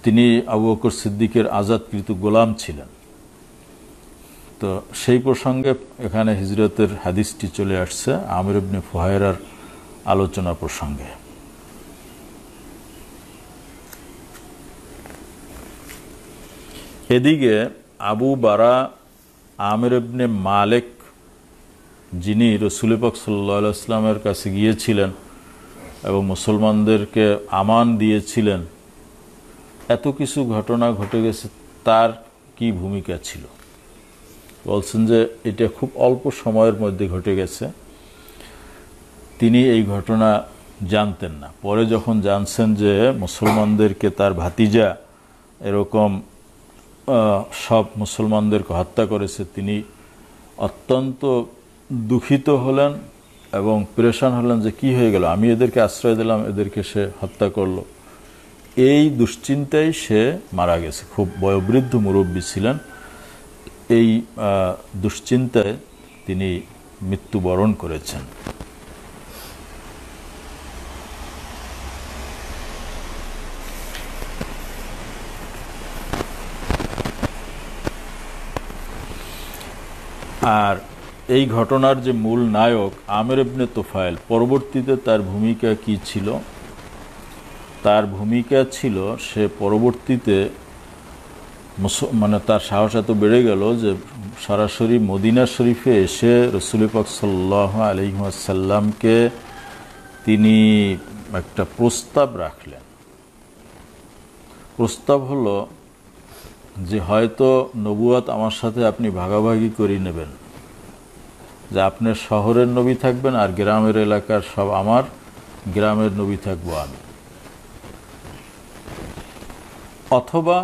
তিনি আবু বকর সিদ্দিকের আজাদকৃত গোলাম ছিলেন। তো সেই প্রসঙ্গে এখানে হিজরতের হাদিসটি চলে আসছে আমির ইবনে ফুহায়রার আলোচনা প্রসঙ্গে। এদিকে আবু বারা আমির ইবনে মালিক, যিনি রাসূল পাক সাল্লাল্লাহু আলাইহি ওয়াসাল্লামের কাছে গিয়েছিলেন এবং মুসলমানদেরকে আমান দিয়েছিলেন, এত কিছু ঘটনা ঘটে গেছে, তার কি ভূমিকা ছিল? বলছেন যে এটা খুব অল্প সময়ের মধ্যে ঘটে গেছে। তিনি এই ঘটনা জানতেন না। পরে যখন জানছেন যে মুসলমানদেরকে তার ভাতিজা এরকম সব মুসলমানদেরকে হত্যা করেছে, তিনি অত্যন্ত দুঃখিত হলেন এবং পেরেশান হলেন যে কি হয়ে গেল, আমি এদেরকে আশ্রয় দিলাম, এদেরকে সে হত্যা করলো। এই দুশ্চিন্তায় সে মারা গেছে। খুব বয়োবৃদ্ধ মুরব্বী ছিলেন। এই দুশ্চিন্তায় তিনি মৃত্যুবরণ করেছেন। আর এই ঘটনার যে মূল নায়ক আমির ইবনে তুফাইল, পরবর্তীতে তার ভূমিকা কি ছিল? তার ভূমিকা ছিল সে পরবর্তীতে তার সাহস এত বেড়ে গেল যে সরাসরি মদিনা শরীফে এসে রাসূল পাক সাল্লাল্লাহু আলাইহি ওয়াসাল্লামকে তিনি একটা প্রস্তাব রাখলেন। প্রস্তাব হলো যে হয়তো নবুয়ত আমার সাথে আপনি ভাগাভাগি করে নেবেন, যে আপনার শহরের নবী থাকবেন আর গ্রামের এলাকার সব আমার, গ্রামের নবী থাকবো আমি। অথবা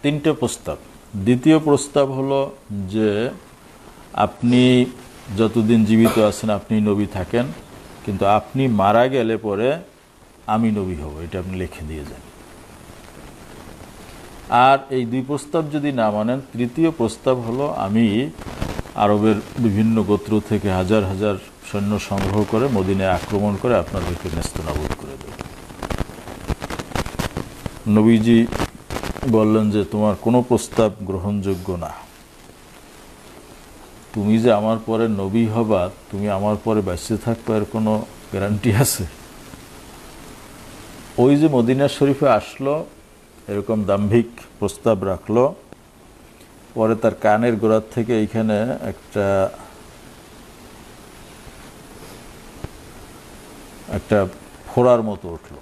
তিনটে প্রস্তাব। দ্বিতীয় প্রস্তাব হলো যে আপনি যতদিন জীবিত আছেন আপনি নবী থাকেন, কিন্তু আপনি মারা গেলে পরে আমি নবী হব, এটা আপনি লিখে দিয়ে যান। আর এই দুই প্রস্তাব যদি না মানেন, তৃতীয় প্রস্তাব হলো আমি আরবের বিভিন্ন গোত্র থেকে হাজার হাজার সৈন্য সংগ্রহ করে মদিনায় আক্রমণ করে আপনাদেরকে নেস্তনাবুদ করে দেব। নবীজি বললেন যে তোমার কোনো প্রস্তাব গ্রহণযোগ্য না। তুমি যে আমার পরে নবী হবা, তুমি আমার পরে বেঁচে থাকবে, এর কোনো গ্যারান্টি আছে? ওই যে মদিনা শরীফে আসলো, এরকম দাম্ভিক প্রস্তাব রাখলো, পরে তার কানের গোড়ার থেকে এইখানে একটা ফোড়ার মতো উঠলো।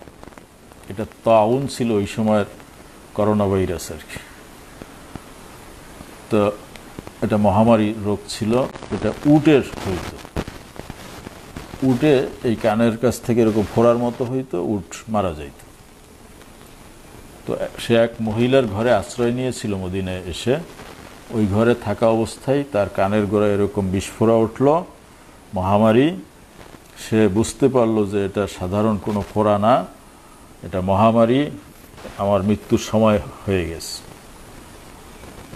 এটা তাউন ছিল ওই সময়ের করোনা ভাইরাস আর কি। তো এটা মহামারী রোগ ছিল, এটা উটের হইত। উটে এই কানের কাছ থেকে এরকম ফোড়ার মতো হইতো, উট মারা যাইত। তো সে এক মহিলার ঘরে আশ্রয় নিয়েছিল মদিনায় এসে। ওই ঘরে থাকা অবস্থায় তার কানের গোড়ায় এরকম বিস্ফোরা উঠল, মহামারী। সে বুঝতে পারলো যে এটা সাধারণ কোনো ফোড়া না, এটা মহামারী, আমার মৃত্যুর সময় হয়ে গেছে।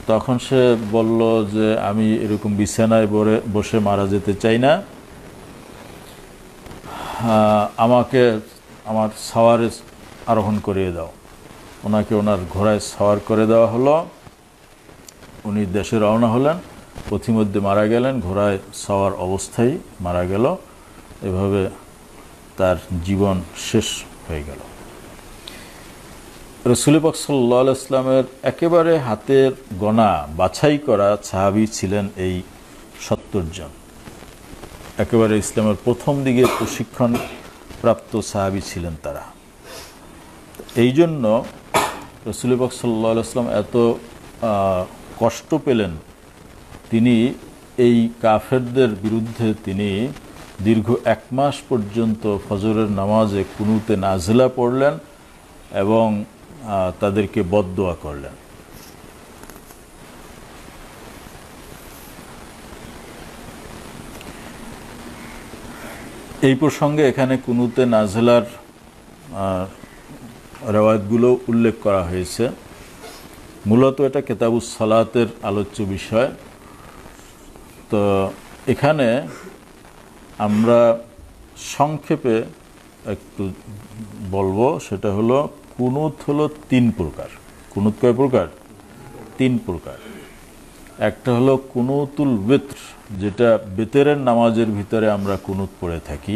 তখন সে বলল যে আমি এরকম বিছানায় বসে মারা যেতে চাই না, আমাকে আমার সাওয়ারে আরোহণ করিয়ে দাও। ওনাকে ওনার ঘোড়ায় সাওয়ার করে দেওয়া হলো। উনি দেশে রওনা হলেন, পথিমধ্যে মারা গেলেন, ঘোড়ায় সাওয়ার অবস্থায় মারা গেল। এভাবে তার জীবন শেষ হয়ে গেল। রাসূল পাক সাল্লাল্লাহু আলাইহি ওয়াসাল্লামের একেবারে হাতের গোনা বাছাই করা সাহাবী ছিলেন এই 70 জন। একেবারে ইসলামের প্রথম দিকে প্রশিক্ষণ প্রাপ্ত সাহাবী ছিলেন তারা। এই জন্য রাসূল পাক সাল্লাল্লাহু আলাইহি ওয়াসাল্লাম এত কষ্ট পেলেন। তিনি এই কাফেরদের বিরুদ্ধে তিনি দীর্ঘ 1 মাস পর্যন্ত ফজরের নামাজে কুনুতে নাজলা পড়লেন এবং তাদেরকে বদদোয়া করলেন। এই প্রসঙ্গে এখানে কুনুতে নাজলার রেওয়ায়াতগুলো উল্লেখ করা হয়েছে। মূলত এটা কিতাবুস সালাতের আলোচ্য বিষয়। তো এখানে আমরা সংক্ষেপে একটু বলবো, সেটা হলো কুনুত হলো 3 প্রকার। কুনুত কয় প্রকার? 3 প্রকার। একটা হলো কুনুতুল বিত্র, যেটা বেতেরের নামাজের ভিতরে আমরা কুনুত পড়ে থাকি।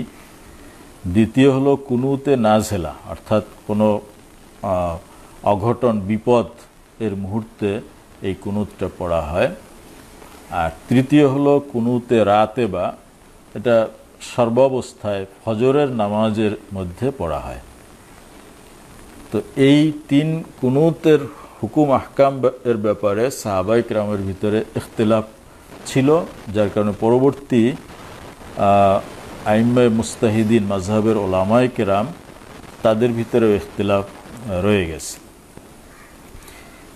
দ্বিতীয় হলো কুনুতে নাজেলা, অর্থাৎ কোনো অঘটন বিপদ এর মুহূর্তে এই কুনুতটা পড়া হয়। আর তৃতীয় হলো কুনুতে রাতে, বা এটা সর্বাবস্থায় ফজরের নামাজের মধ্যে পড়া হয়। তো এই 3 কুনুতের হুকুম আহকাম এর ব্যাপারে সাহাবায়ে কেরামের ভিতরে ইখতিলাফ ছিল, যার কারণে পরবর্তী আইম্মায়ে মুস্তাহিদিন মাযহাবের ওলামায়ে কেরাম তাদের ভিতরে ইখতিলাফ রয়ে গেছে।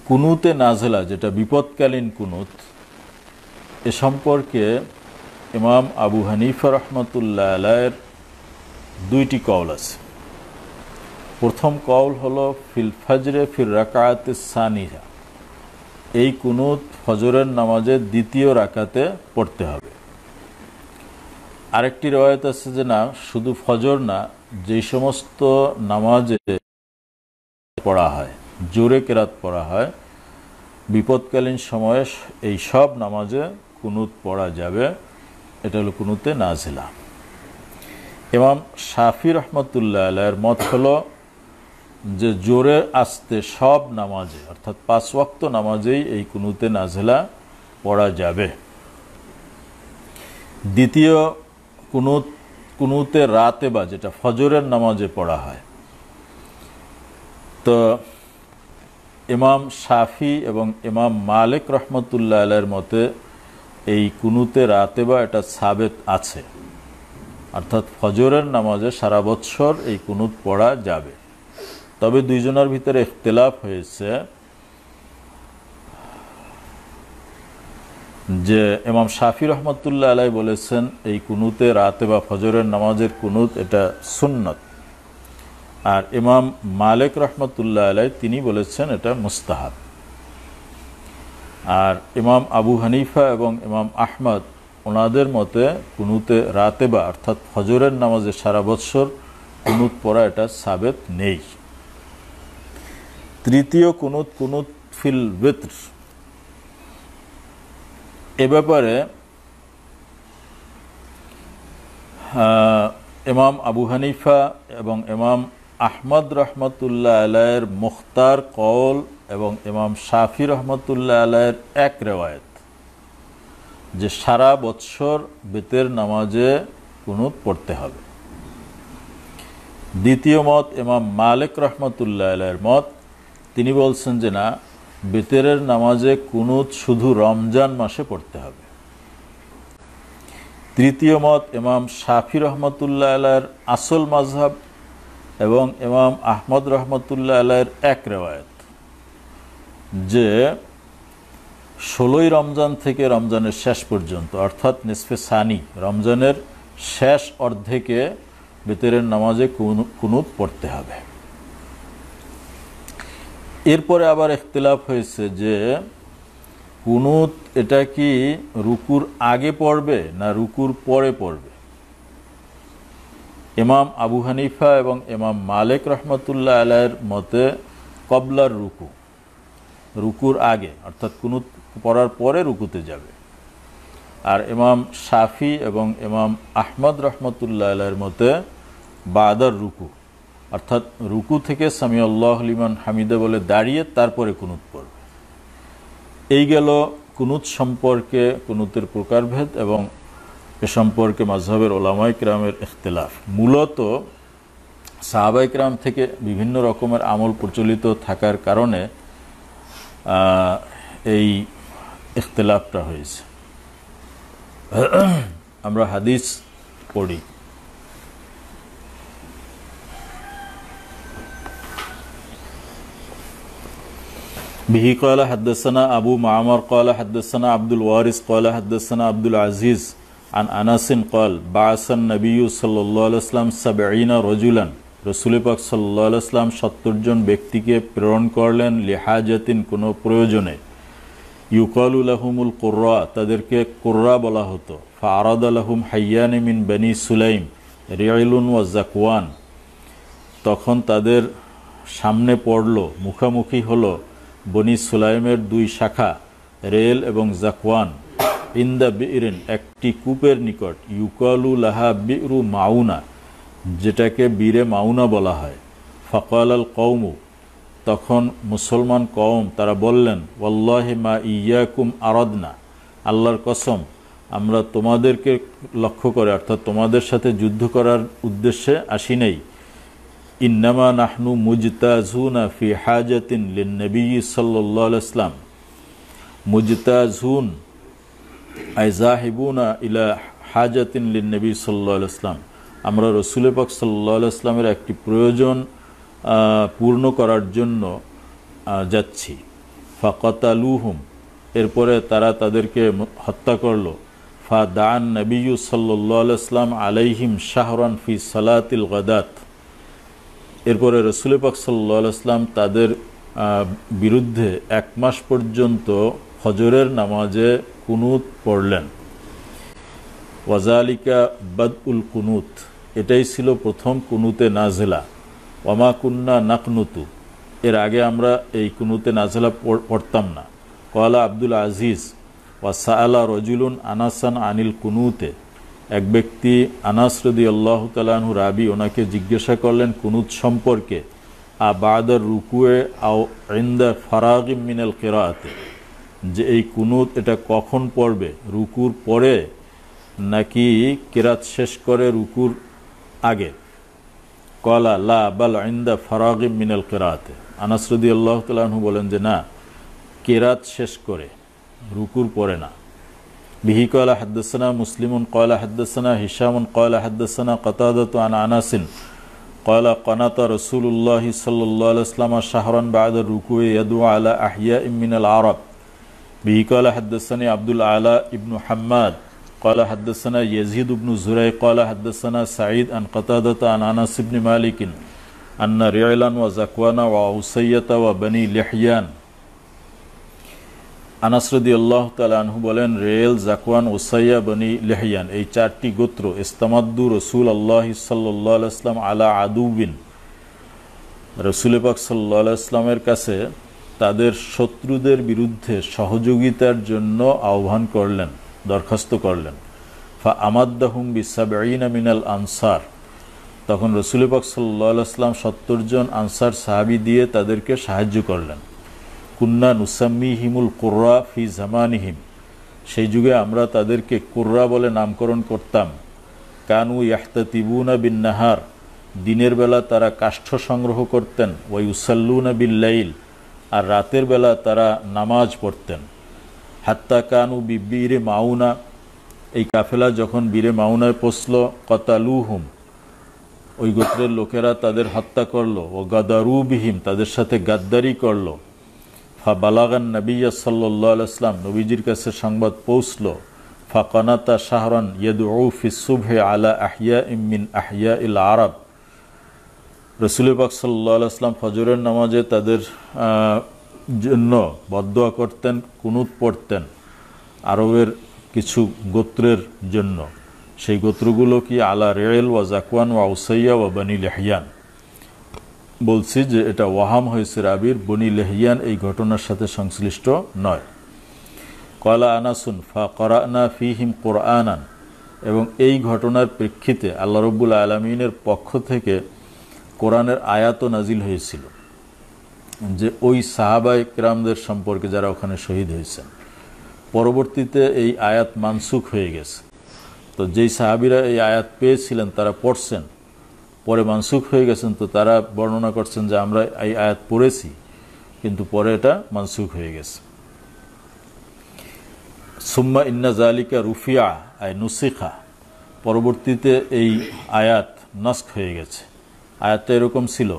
কুনুতে নাজেলা, যেটা বিপদকালীন কুনুত, এ সম্পর্কে ইমাম আবু হানিফা রাহমাতুল্লাহ আলাইহির 2টি কওল আছে। প্রথম কওল হলো ফিল ফজরে ফির রাকাতিস সানিয়া, এই কুনুত ফজরের নামাজের 2য় রাকাতে পড়তে হবে। আরেকটি রওয়ায়াত আছে যে না, শুধু ফজর না, যেই সমস্ত নামাজে পড়া হয়, জোরে কেরাত পড়া হয়, বিপদকালীন সময়ে এই সব নামাজে কুনুত পড়া যাবে। এটা হলো কুনুতে নাজিলা। ইমাম শাফি রহমতুল্লাহ আলাইহির মত হলো যে জোরে আস্তে সব নামাজে, অর্থাৎ 5 ওয়াক্ত নামাজেই এই কুনুতে নাজিলা পড়া যাবে। দ্বিতীয় কুনুত কুনুতে রাতেবা যেটা ফজরের নামাজে পড়া হয়, তো ইমাম শাফি এবং ইমাম মালিক রহমতুল্লাহ আলাইহির মতে এই কুনুতে রাতেবা এটা সাবেত আছে, অর্থাৎ ফজরের নামাজে সারা বছর এই কুনুত পড়া যাবে। তবে দুইজনের ভিতরে ইখতিলাফ হয়েছে যে ইমাম শাফি রহমতুল্লাহ আলাইহি বলেছেন এই কুনুতে রাতেবা ফজরের নামাজের কুনুত এটা সুন্নত, আর ইমাম মালিক রহমতুল্লাহ আলাইহি তিনি বলেছেন এটা মুস্তাহাব। আর ইমাম আবু হানিফা এবং ইমাম আহমদ ওনাদের মতে কুনুতে রাতেবা অর্থাৎ ফজরের নামাজে সারা বছর কুনুত পড়া এটা সাবেত নেই। তৃতীয় কুনুত, কুনুত ফিল বিত্র, এ ব্যাপারে ইমাম আবু হানিফা এবং ইমাম আহমদ রহমতুল্লাহ আলাইহির মুখতার কওল এবং ইমাম শাফি রহমতুল্লাহ আলাইহির এক রেওয়ায়েত যে সারা বছর বেতের নামাজে কুনুত পড়তে হবে। দ্বিতীয় মত ইমাম মালিক রহমতুল্লাহ আলাইহির মত, তিনি বলছেন যে না, বেতেরের নামাজে কুনুত শুধু রমজান মাসে পড়তে হবে। তৃতীয় মত ইমাম শাফি রহমতুল্লাহ আলাইহির আসল মাযহাব এবং ইমাম আহমদ রহমতুল্লাহ আলাইহির এক রেওয়ায়েত যে 16ই রমজান থেকে রমজানের শেষ পর্যন্ত অর্থাৎ নিসফে সানি, রমজানের শেষ অর্ধেকে বেতেরের নামাজে কুনুত পড়তে হবে। এরপরে আবার ইখতিলাফ হয়েছে যে কুনুত এটা কি রুকুর আগে পড়বে না রুকুর পরে পড়বে। ইমাম আবু হানিফা এবং ইমাম মালিক রহমতুল্লাহ আলাইহির মতে কবলার রুকু, রুকুর আগে অর্থাৎ কুনুত পড়ার পরে রুকুতে যাবে। আর ইমাম শাফি এবং ইমাম আহমদ রহমতুল্লাহ আলাইহির মতে বাদার রুকু, অর্থাৎ রুকু থেকে সামি আল্লাহু লিমান হামিদা বলে দাঁড়িয়ে তারপরে কুনুত পড়বে। এই গেল কুনুত সম্পর্কে কুনুতের প্রকারভেদ এবং এ সম্পর্কে মাযহাবের উলামায়ে কিরামের ইখতিলাফ। মূলত সাহাবায়ে কিরাম থেকে বিভিন্ন রকমের আমল প্রচলিত থাকার কারণে এই ইখতিলাফটা হয়েছে। আমরা হাদিস পড়ি। বিহি ক্বালা হাদাসানা আবু মা'মার ক্বালা হাদাসানা আব্দুল ওয়ারিস ক্বালা হাদাসানা আব্দুল আজিজ আন আনাসিন ক্বাল বা'সান নবিয়্যু সাল্লাল্লাহু আলাইহি ওয়াসাল্লাম 70 রাজুলান, রাসূল পাক সাল্লাল্লাহু আলাইহি ওয়াসাল্লাম 70 জন ব্যক্তিকে প্রেরণ করলেন লিহাজাতিন, কোনো প্রয়োজনে, ইউকালু লাহুমুল কুররা, তাদেরকে কুররা বলা হতো, ফাআরাদা লাহুম হাইয়ান মিন বনি সুলাইম রিইলুন ওয়া জাকওয়ান, তখন তাদের সামনে পড়ল, মুখামুখি হলো বনি সুলাইমের দুই শাখা রেল এবং জাকওয়ান, ইন্দা বিইরিন, একটি কূপের নিকট, ইউকালু লাহা বিরু মাউনা, যেটাকে বীরে মাউনা বলা হয়। ফাকাল আল কওমু, তখন মুসলমান কওম তারা বললেন, ওয়াল্লাহি মা ইয়াকুম আরাদনা, আল্লাহর কসম আমরা তোমাদেরকে লক্ষ্য করে অর্থাৎ তোমাদের সাথে যুদ্ধ করার উদ্দেশ্যে আসি নাই, ইন্নামা নাহনু মুজতাজুনা ফি হাজাতিন লিন-নবী সাল্লাল্লাহু আলাইহি ওয়াসাল্লাম, মুজতাজুন আই যাহিবুনা ইলা হাজাতিন লিন-নবী সাল্লাল্লাহু আলাইহি ওয়াসাল্লাম, আমরা রাসূল পাক সাল্লাল্লাহু আলাইহি ওয়াসাল্লামের একটি প্রয়োজন পূর্ণ করার জন্য যাচ্ছি। ফাকাতালুহুম, এরপরে তারা তাদেরকে হত্যা করল। ফাদান নবী সাল্লাল্লাহু আলাইহি ওয়াসাল্লাম আলাইহিম শাহরান ফি সালাতিল গাদাত, এরপরে রাসূল পাক সাল্লাল্লাহু আলাইহি ওয়াসাল্লাম তাদের বিরুদ্ধে 1 মাস পর্যন্ত ফজরের নামাজে কুনুত পড়লেন। ওয়াজালিকা বাদউল কুনুত, এটাই ছিল প্রথম কুনুতে নাজেলা। ওয়ামা কুন্না নাকনুতু, এর আগে আমরা এই কুনুতে নাজেলা পড়তাম না। ক্বালা আব্দুল আজিজ ওয়া সাআলা রাজুলুন আনাসান আনিল কুনুতে, এক ব্যক্তি আনাস রাদিয়াল্লাহু তাআলা আনহু রাবি, ওনাকে জিজ্ঞাসা করলেন কুনুত সম্পর্কে। বাদার রুকুয়ে আও ইনদা ফারাগিম মিনাল কিরাআতে, যে এই কুনুত এটা কখন পড়বে, রুকুর পরে নাকি কিরাত শেষ করে রুকুর আগে। ক্বালা লা বাল ইনদা ফারাগিম মিনাল কিরাআতে। আনাস রাদিয়াল্লাহু তাআলা আনহু বলেন যে না, কিরাত শেষ করে, রুকুর পরে না। বিহি ক্বালা হাদাসানা মুসলিমুন ক্বালা হাদাসানা হিশামুন ক্বালা হাদাসানা কাতাদাতু আন আনাসিন ক্বালা কানাতা রাসূলুল্লাহি সাল্লাল্লাহু আলাইহি ওয়াসাল্লাম শাহরান বা'দা রুকুই ইয়াদউ আলা আহইয়াইম মিনাল আরব। বিহি ক্বালা হাদাসানি আব্দুল আলা ইবনু হাম্মাদ ক্বালা হাদাসানা ইয়াজিদ ইবনু জুরাই ক্বালা হাদাসানা সাঈদ আন কাতাদাতা আন আনাস ইবনে মালিক আন্না রি'লান ওয়া যাকওয়ানা ওয়া উসাইয়াতা ওয়া বনি লিহয়ান। আনাস রাদিয়াল্লাহু তাআলা আনহু বলেন, রেল, জাকওয়ান, উসাইয়া, বনি লিহয়ান এই চারটি গোত্র ইস্তামাদ্দু রাসূলুল্লাহ সাল্লাল্লাহু আলাইহি ওয়াসাল্লাম আলা আদুবিন, রাসূল পাক সাল্লাল্লাহু আলাইহি ওয়াসাল্লামের কাছে তাদের শত্রুদের বিরুদ্ধে সহযোগিতার জন্য আহ্বান করলেন, দরখাস্ত করলেন। ফা আমাদ্দাহুম বিসাবঈনা মিনাল আনসার, তখন রাসূল পাক সাল্লাল্লাহু আলাইহি ওয়াসাল্লাম 70 জন আনসার সাহাবী দিয়ে তাদেরকে সাহায্য করলেন। কুন্না নুসাম্মিহিমুল কুররা ফি জামানিহিম, সেই যুগে আমরা তাদেরকে কুররা বলে নামকরণ করতাম। কানু ইয়াহতাতিবুনা বিন নাহার, দিনের বেলা তারা কাষ্ঠ সংগ্রহ করতেন। ওয়া ইউসাল্লুনা বিল লাইল, আর রাতের বেলা তারা নামাজ পড়তেন। হাত্তা কানু বিবীরে মাউনা, এই কাফেলা যখন বীরে মাউনায় পৌঁছল, কতালুহুম, ওই গোত্রের লোকেরা তাদের হত্যা করলো। ও গাদারু বিহিম, তাদের সাথে গাদ্দারি করলো। ফা বালাগান নবিয়্যা সাল্লাল্লাহু আলাইহি ওয়াসাল্লাম, নবীজির কাছে সংবাদ পৌঁছল। ফা কানাতা শাহরান ইয়াদউ ফি সুবহি আলা আহইয়াইম মিন আহইয়াইল আরব, রাসূল পাক সাল্লাল্লাহু আলাইহি ওয়াসাল্লাম ফজরের নামাজে তাদের জন্য বদদোয়া করতেন, কুনুত পড়তেন আরবের কিছু গোত্রের জন্য। সেই গোত্রগুলো কি? আলা রেল ওয়া জাকওয়ান ওয়া উসাইয়া ওয়া বনি লিহয়ান। বলছি যে এটা ওয়াহাম হয়েছে রাবির, বনি লিহয়ান এই ঘটনার সাথে সংশ্লিষ্ট নয়। ক্বালা আনাসুন ফা ক্বারানা ফীহিম কুরআনান, এবং এই ঘটনার প্রেক্ষিতে আল্লাহ রাব্বুল আলামিনের পক্ষ থেকে কোরআনের আয়াতও নাজিল হয়েছিল, যে ওই সাহাবায়ে কেরামদের সম্পর্কে যারা ওখানে শহীদ হয়েছেন। পরবর্তীতে এই আয়াত মানসুখ হয়ে গেছে। তো যেই সাহাবীরা এই আয়াত পেয়েছিলেন তারা পড়ছেন, পরে মানসুখ হয়ে গেছেন, তো তারা বর্ণনা করছেন যে আমরা এই আয়াত পড়েছি, কিন্তু পরে এটা মানসুখ হয়ে গেছে। সুম্মা ইন্না যালিকা রুফিয়া আই নুসিখা, পরবর্তীতে এই আয়াত নস্খ হয়ে গেছে। আয়াতটা এরকম ছিল,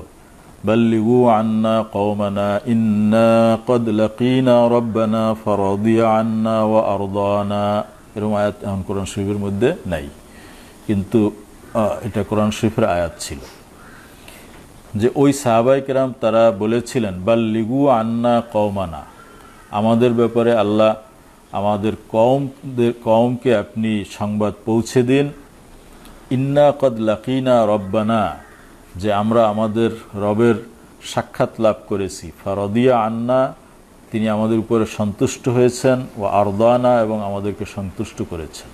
বাল্লিগু আন্না কওমানা ইন্না কদ লাকিনা রব্বানা ফারাদিয়া আন্না ওয়া আরদানা, এরকম আয়াত এখন কোরআন শরীফের মধ্যে নাই, কিন্তু এটা কোরআন শরীফের আয়াত ছিল। যে ওই সাহাবায়ে কেরাম তারা বলেছিলেন, বাল্লিগু আন্না কওমানা, আমাদের ব্যাপারে আল্লাহ আমাদের কওমকে আপনি সংবাদ পৌঁছে দিন। ইন্না কদ লাকিনা রব্বানা, যে আমরা আমাদের রবের সাক্ষাৎ লাভ করেছি। ফারাদিয়া আন্না, তিনি আমাদের উপরে সন্তুষ্ট হয়েছেন। ও আরদানা, এবং আমাদেরকে সন্তুষ্ট করেছেন।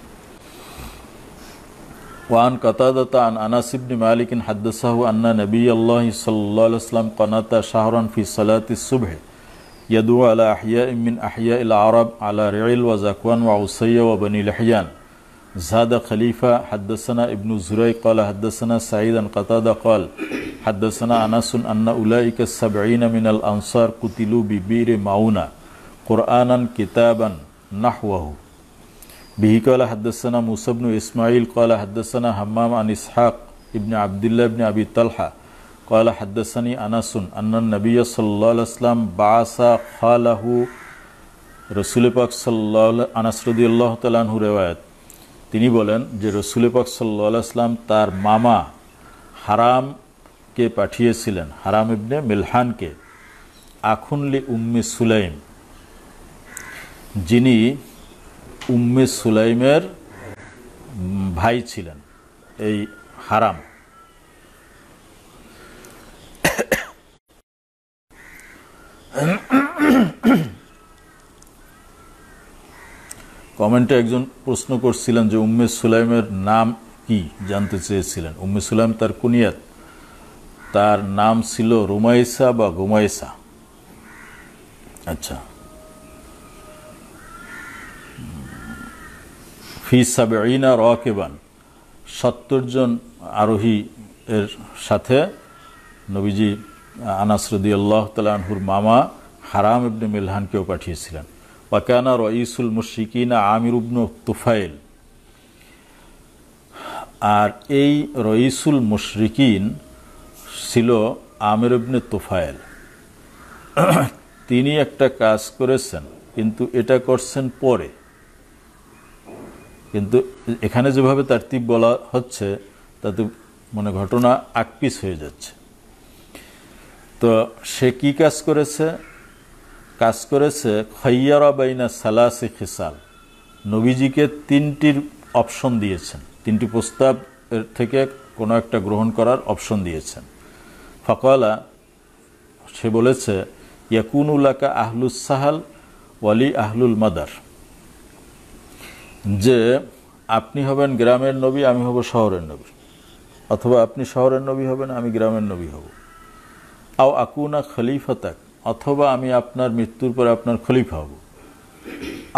ওয়ান কাতাদাতা আন আনাস ইবনে মালিক হাদাসাহু আন্না নবিয়াল্লাহি সাল্লাল্লাহু আলাইহি ওয়াসাল্লাম কানাতা শাহরান ফি সালাতিস সুবহ ইয়াদউ আলা আহইয়াইম মিন আহইয়াইল আরব আলা রি'ল ওয়া জাকওয়ান ওয়া উসাইয়া ওয়া বনি লিহয়ান। زاد خليفة حدثنا ابن زريع قال حدثنا سعيد عن قتادة قال حدثنا أنس أن أولئك 70 من الأنصار قتلوا ببئر معونة قرآنا كتابا نحوه. به قال حدثنا موسى بن إسماعيل قال حدثنا همام عن إسحاق ابن عبد الله بن أبي طلحة قال حدثني أنس أن النبي صلى الله عليه وسلم بعث خاله رسول পাক সাল্লাল্লাহু আলাইহি আনাস রাদিয়াল্লাহু তাআলা আনহু riwayat, তিনি বলেন যে রাসূল পাক সাল্লাল্লাহু আলাইহি ওয়াসাল্লাম তার মামা হারামকে পাঠিয়েছিলেন, হারাম ইবনে মিলহানকে, আখুনলি উম্মে সুলাইম, যিনি উম্মে সুলাইমের ভাই ছিলেন। এই হারাম কমেন্টে একজন প্রশ্ন করছিলেন যে উম্মে সুলাইমের নাম কি, জানতে চেয়েছিলেন। উম্মে সুলাইম তার কুনিয়াত, তার নাম ছিল রুমাইসা বা গুমাইসা। আচ্ছা, ফি সাবঈনা রাকিবান, 70 জন আরোহী এর সাথে নবীজি আনাস রাদিয়াল্লাহু তাআলা আনহুর মামা হারাম ইবনে মিলহানকেও পাঠিয়েছিলেন। ওয়াকানা রাইসুল মুশরিকিনা আমির ইবনে তুফাইল, আর এই রইসুল মুশরিকিন ছিল আমির ইবনে তুফাইল। তিনি একটা কাজ করেছেন, কিন্তু এটা করছেন পরে, কিন্তু এখানে যেভাবে তারতিব বলা হচ্ছে তাতে মানে ঘটনা আকপিস হয়ে যাচ্ছে। তো সে কি কাজ করেছে? কাজ করেছে খাইয়ারা বাইনা সালাসি খিসাল, নবীজিকে তিনটির অপশন দিয়েছেন, তিনটি প্রস্তাব এর থেকে কোনো একটা গ্রহণ করার অপশন দিয়েছেন। ফাকালা, সে বলেছে ইয়াকুনুলাকা আহলুস সাহাল ওয়ালি আহলুল মাদার, যে আপনি হবেন গ্রামের নবী, আমি হব শহরের নবী, অথবা আপনি শহরের নবী হবেন, আমি গ্রামের নবী হব। আও আকুনা খলিফাতাক, অথবা আমি আপনার মৃত্যুর পরে আপনার খলিফা হব।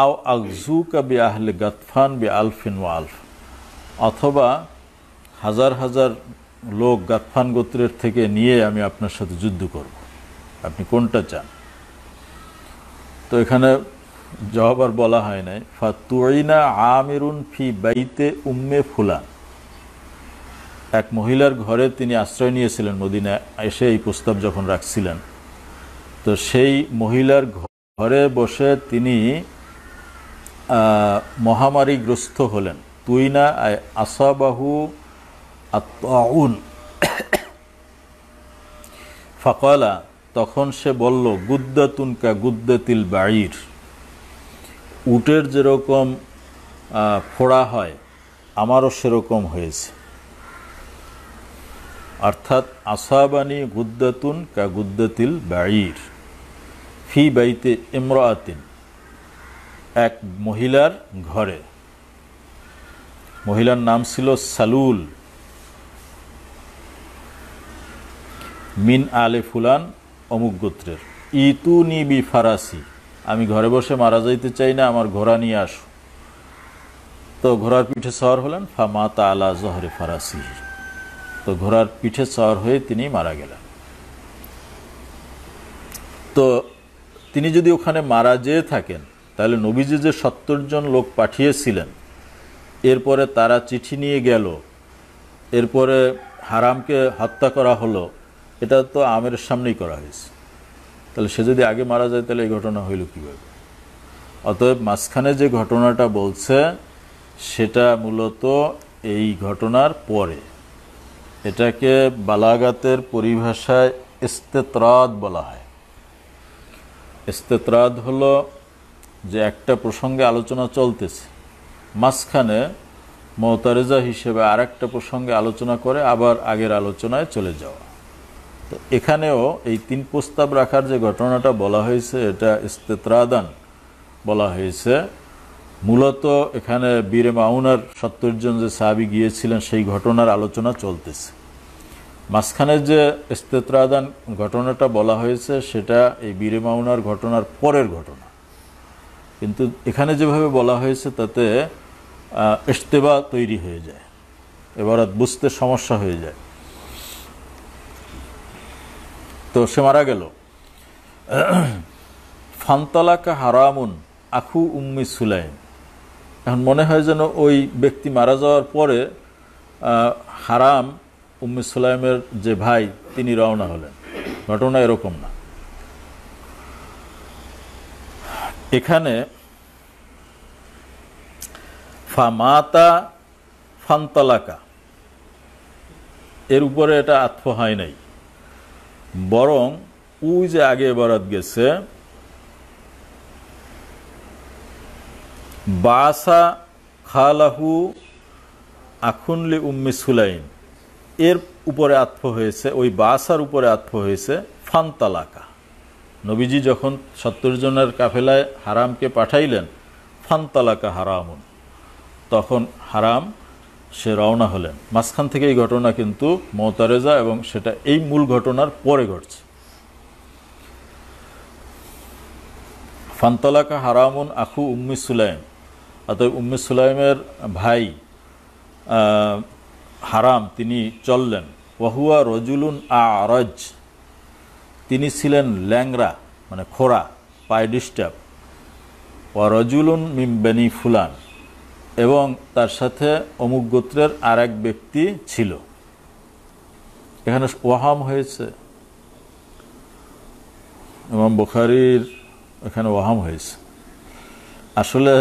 আও আকজুকা বি আহলে গাতফান বি আলফিন ওয়া আলফ, অথবা হাজার হাজার লোক গাতফান গোত্রের থেকে নিয়ে আমি আপনার সাথে যুদ্ধ করব, আপনি কোনটা চান? তো এখানে জবাব আর বলা হয় নাই। ফাতুইনা আমিরুন ফি বাইতে উম্মে ফুলান, এক মহিলার ঘরে তিনি আশ্রয় নিয়েছিলেন মদিনায় এসে এই প্রস্তাব যখন রাখছিলেন। তো সেই মহিলার ঘরে বসে তিনি মহামারীগ্রস্ত হলেন। তুইনা আসাবাহু আত্তাউন ফাকালা, তখন সে বলল গুদ্দাতুন কা গুদ্দাতিল বাঈর, উটের যেরকম ফোড়া হয় আমারও সেরকম হয়েছে। অর্থাৎ আসাবানি গুদ্দাতুন কা গুদ্দাতিল বাঈর ফি বাইতে ইমরাআতিন, এক মহিলার ঘরে। মহিলার নাম ছিল সালুল মিন আলে ফুলান, অমুক গোত্রের। ইতুনি বি ফারাসি, আমি ঘরে বসে মারা যাইতে চাই না, আমার ঘোড়া নিয়ে আসো। তো ঘোড়ার পিঠে সওয়ার হলেন। ফামাতা আলা জহরে ফারাসি, তো ঘোড়ার পিঠে সওয়ার হয়ে তিনি মারা গেলেন। তো তিনি যদি ওখানে মারা যেয়ে থাকেন, তাহলে নবীজি যে 70 জন লোক পাঠিয়েছিলেন, এরপরে তারা চিঠি নিয়ে গেল, এরপরে হারামকে হত্যা করা হলো, এটা তো আমেরের সামনেই করা হয়েছে। তাহলে সে যদি আগে মারা যায় তাহলে এই ঘটনা হইল কীভাবে? অতএব মাঝখানে যে ঘটনাটা বলছে সেটা মূলত এই ঘটনার পরে। এটাকে বালাগাতের পরিভাষায় ইস্তেতরাদ বলা হয়। ইস্তেতরাদ হলো যে একটা প্রসঙ্গে আলোচনা চলতেছে, মাঝখানে মুতারেজা হিসেবে আর একটা প্রসঙ্গে আলোচনা করে আবার আগের আলোচনায় চলে যাওয়া। তো এখানেও এই 3 প্রস্তাব রাখার যে ঘটনাটা বলা হয়েছে এটা ইস্তেতরাদান বলা হয়েছে। মূলত এখানে বীরে মাউনার 70 জন যে সাহাবী গিয়েছিলেন সেই ঘটনার আলোচনা চলতেছে। মাঝখানে যে ইস্তেতরাদান ঘটনাটা বলা হয়েছে সেটা এই বীরে মাউনার ঘটনার পরের ঘটনা, কিন্তু এখানে যেভাবে বলা হয়েছে তাতে ইশতেবা তৈরি হয়ে যায়, এবার বুঝতে সমস্যা হয়ে যায়। তো সে মারা গেল। ফান্তালাকা হারামুন আখু উম্মি সুলাইম, এখন মনে হয় যেন ওই ব্যক্তি মারা যাওয়ার পরে হারাম উম্মি সুলাইমের যে ভাই তিনি রওনা হলেন, ঘটনা এরকম না। এখানে ফামাতা ফান্তালাকা এর উপরে এটা আতফ হয় নাই, বরং ওই যে আগে এবারত গেছে বাসা খালাহু আখুনলি উম্মি সুলাইম, এর উপরে আতফ হয়েছে, ওই বাসার উপরে আতফ হয়েছে ফান্তালাকা। নবীজি যখন 70 জনের কাফেলায় হারামকে পাঠাইলেন, ফান্তালাকা হারামুন, তখন হারাম সে রওনা হলেন। মাঝখান থেকে এই ঘটনা কিন্তু মুতারেজা এবং সেটা এই মূল ঘটনার পরে ঘটছে। ফান্তালাকা হারামুন আখু উম্মি সুলাইম, অতএব উম্মি সুলাইমের ভাই হারাম তিনি চললেন, ওয়াহুয়া রজুলুন আরজ, তিনি ছিলেন ল্যাংরা মানে খোড়া, পায়ে ডিস্টার্ব, ওয়া রজুলুন মিন বনি ফুলান, এবং তার সাথে অমুক গোত্রের আর এক ব্যক্তি ছিল। এখানে ওয়াহাম হয়েছে, ইমাম বুখারীর এখানে ওয়াহাম হয়েছে। আসলে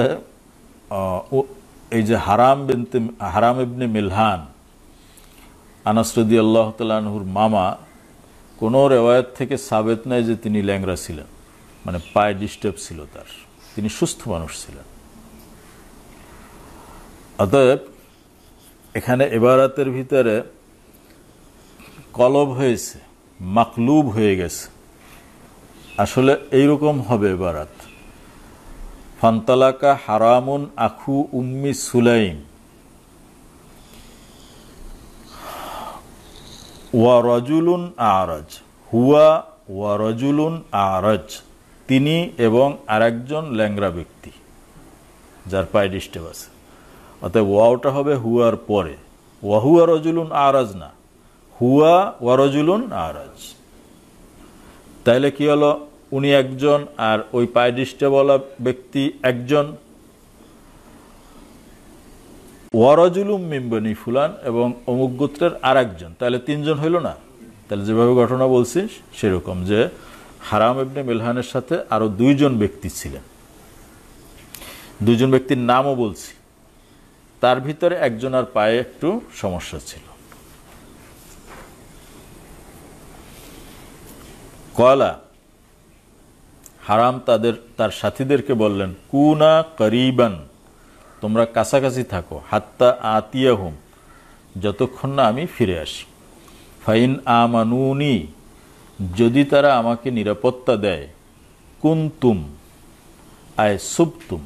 এই যে হারাম ইবনে মিলহান আনাস রাদিয়াল্লাহু তাআলা আনহুর মামা, কোনো রেওয়ায়াত থেকে সাবেত নাই যে তিনি ল্যাংরা ছিলেন, মানে পায়ে ডিস্টার্ব ছিল তার, তিনি সুস্থ মানুষ ছিলেন। অতএব এখানে ইবারাতের ভিতরে কলব হয়েছে, মাকলুব হয়ে গেছে। আসলে এইরকম হবে ইবারাত, ফান্তালাকা হারামুন আখু উম্মি সুলাইম ওয়া রাজুলুন আরাজ, হুয়া ওয়া রাজুলুন আরাজ, তিনি এবং আরেকজন ল্যাংরা ব্যক্তি যার পায়ে ডিস্টার্ব আছে। অতএব ওয়াওটা হবে হুয়ার পরে, ওয়াহুয়া রাজুলুন আরাজ না, হুয়া ওয়া রাজুলুন আরাজ। তাইলে কি হলো, উনি একজন আর ওই পায়ে ডিস্টার্বওয়ালা ব্যক্তি একজন, ওয়ারাজুলুম মিন বনি ফুলান এবং অমুক গোত্রের আর একজন, তাহলে তিনজন হইল না? তাহলে যেভাবে ঘটনা বলছিস সেরকম, যে হারাম ইবনে মিলহানের সাথে আরো দুইজন ব্যক্তি ছিলেন, দুইজন ব্যক্তির নামও বলছি, তার ভিতরে একজনের পায়ে একটু সমস্যা ছিল। কলা, হারাম তার সাথীদেরকে বললেন, কুনা করিবান, তোমরা কাছাকাছি থাকো, হাত্তা আতিয়াহুম, যতক্ষণ না আমি ফিরে আসি। ফাইন আমানুনি, যদি তারা আমাকে নিরাপত্তা দেয়, কুনতুম আয় সুবতুম,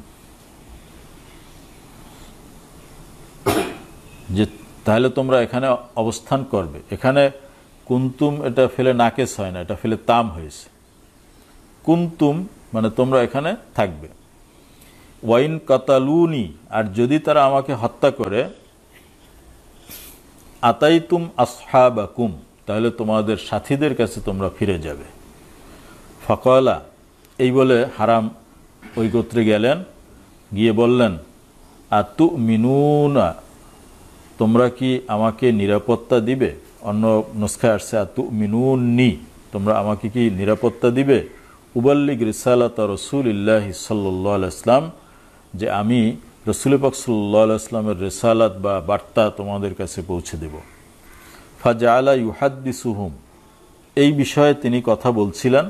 যে তাহলে তোমরা এখানে অবস্থান করবে। এখানে কুনতুম এটা ফেলে নাকেস হয় না, এটা ফেলে তাম হয়েছে। কুনতুম মানে তোমরা এখানে থাকবে। ওয়াইন কাতালুনি, আর যদি তারা আমাকে হত্যা করে, আতাইতুম আসহাবাকুম, তাহলে তোমাদের সাথীদের কাছে তোমরা ফিরে যাবে। ফাকালা, এই বলে হারাম ওই গোত্রে গেলেন, গিয়ে বললেন, আতুমিনুনা, তোমরা কি আমাকে নিরাপত্তা দিবে? অন্য নুসখায় আসছে আতুমিনুননি, তোমরা আমাকে কি নিরাপত্তা দিবে? উবাল্লিগ রিসালাত রাসূলিল্লাহি সাল্লাল্লাহু আলাইহি ওয়াসাল্লাম, যে আমি রাসূল পাক সাল্লাল্লাহু আলাইহি ওয়াসাল্লামের রিসালাত বা বার্তা তোমাদের কাছে পৌঁছে দেব। ফাজাআলা ইউহাদ্দিসুহুম, এই বিষয়ে তিনি কথা বলছিলেন।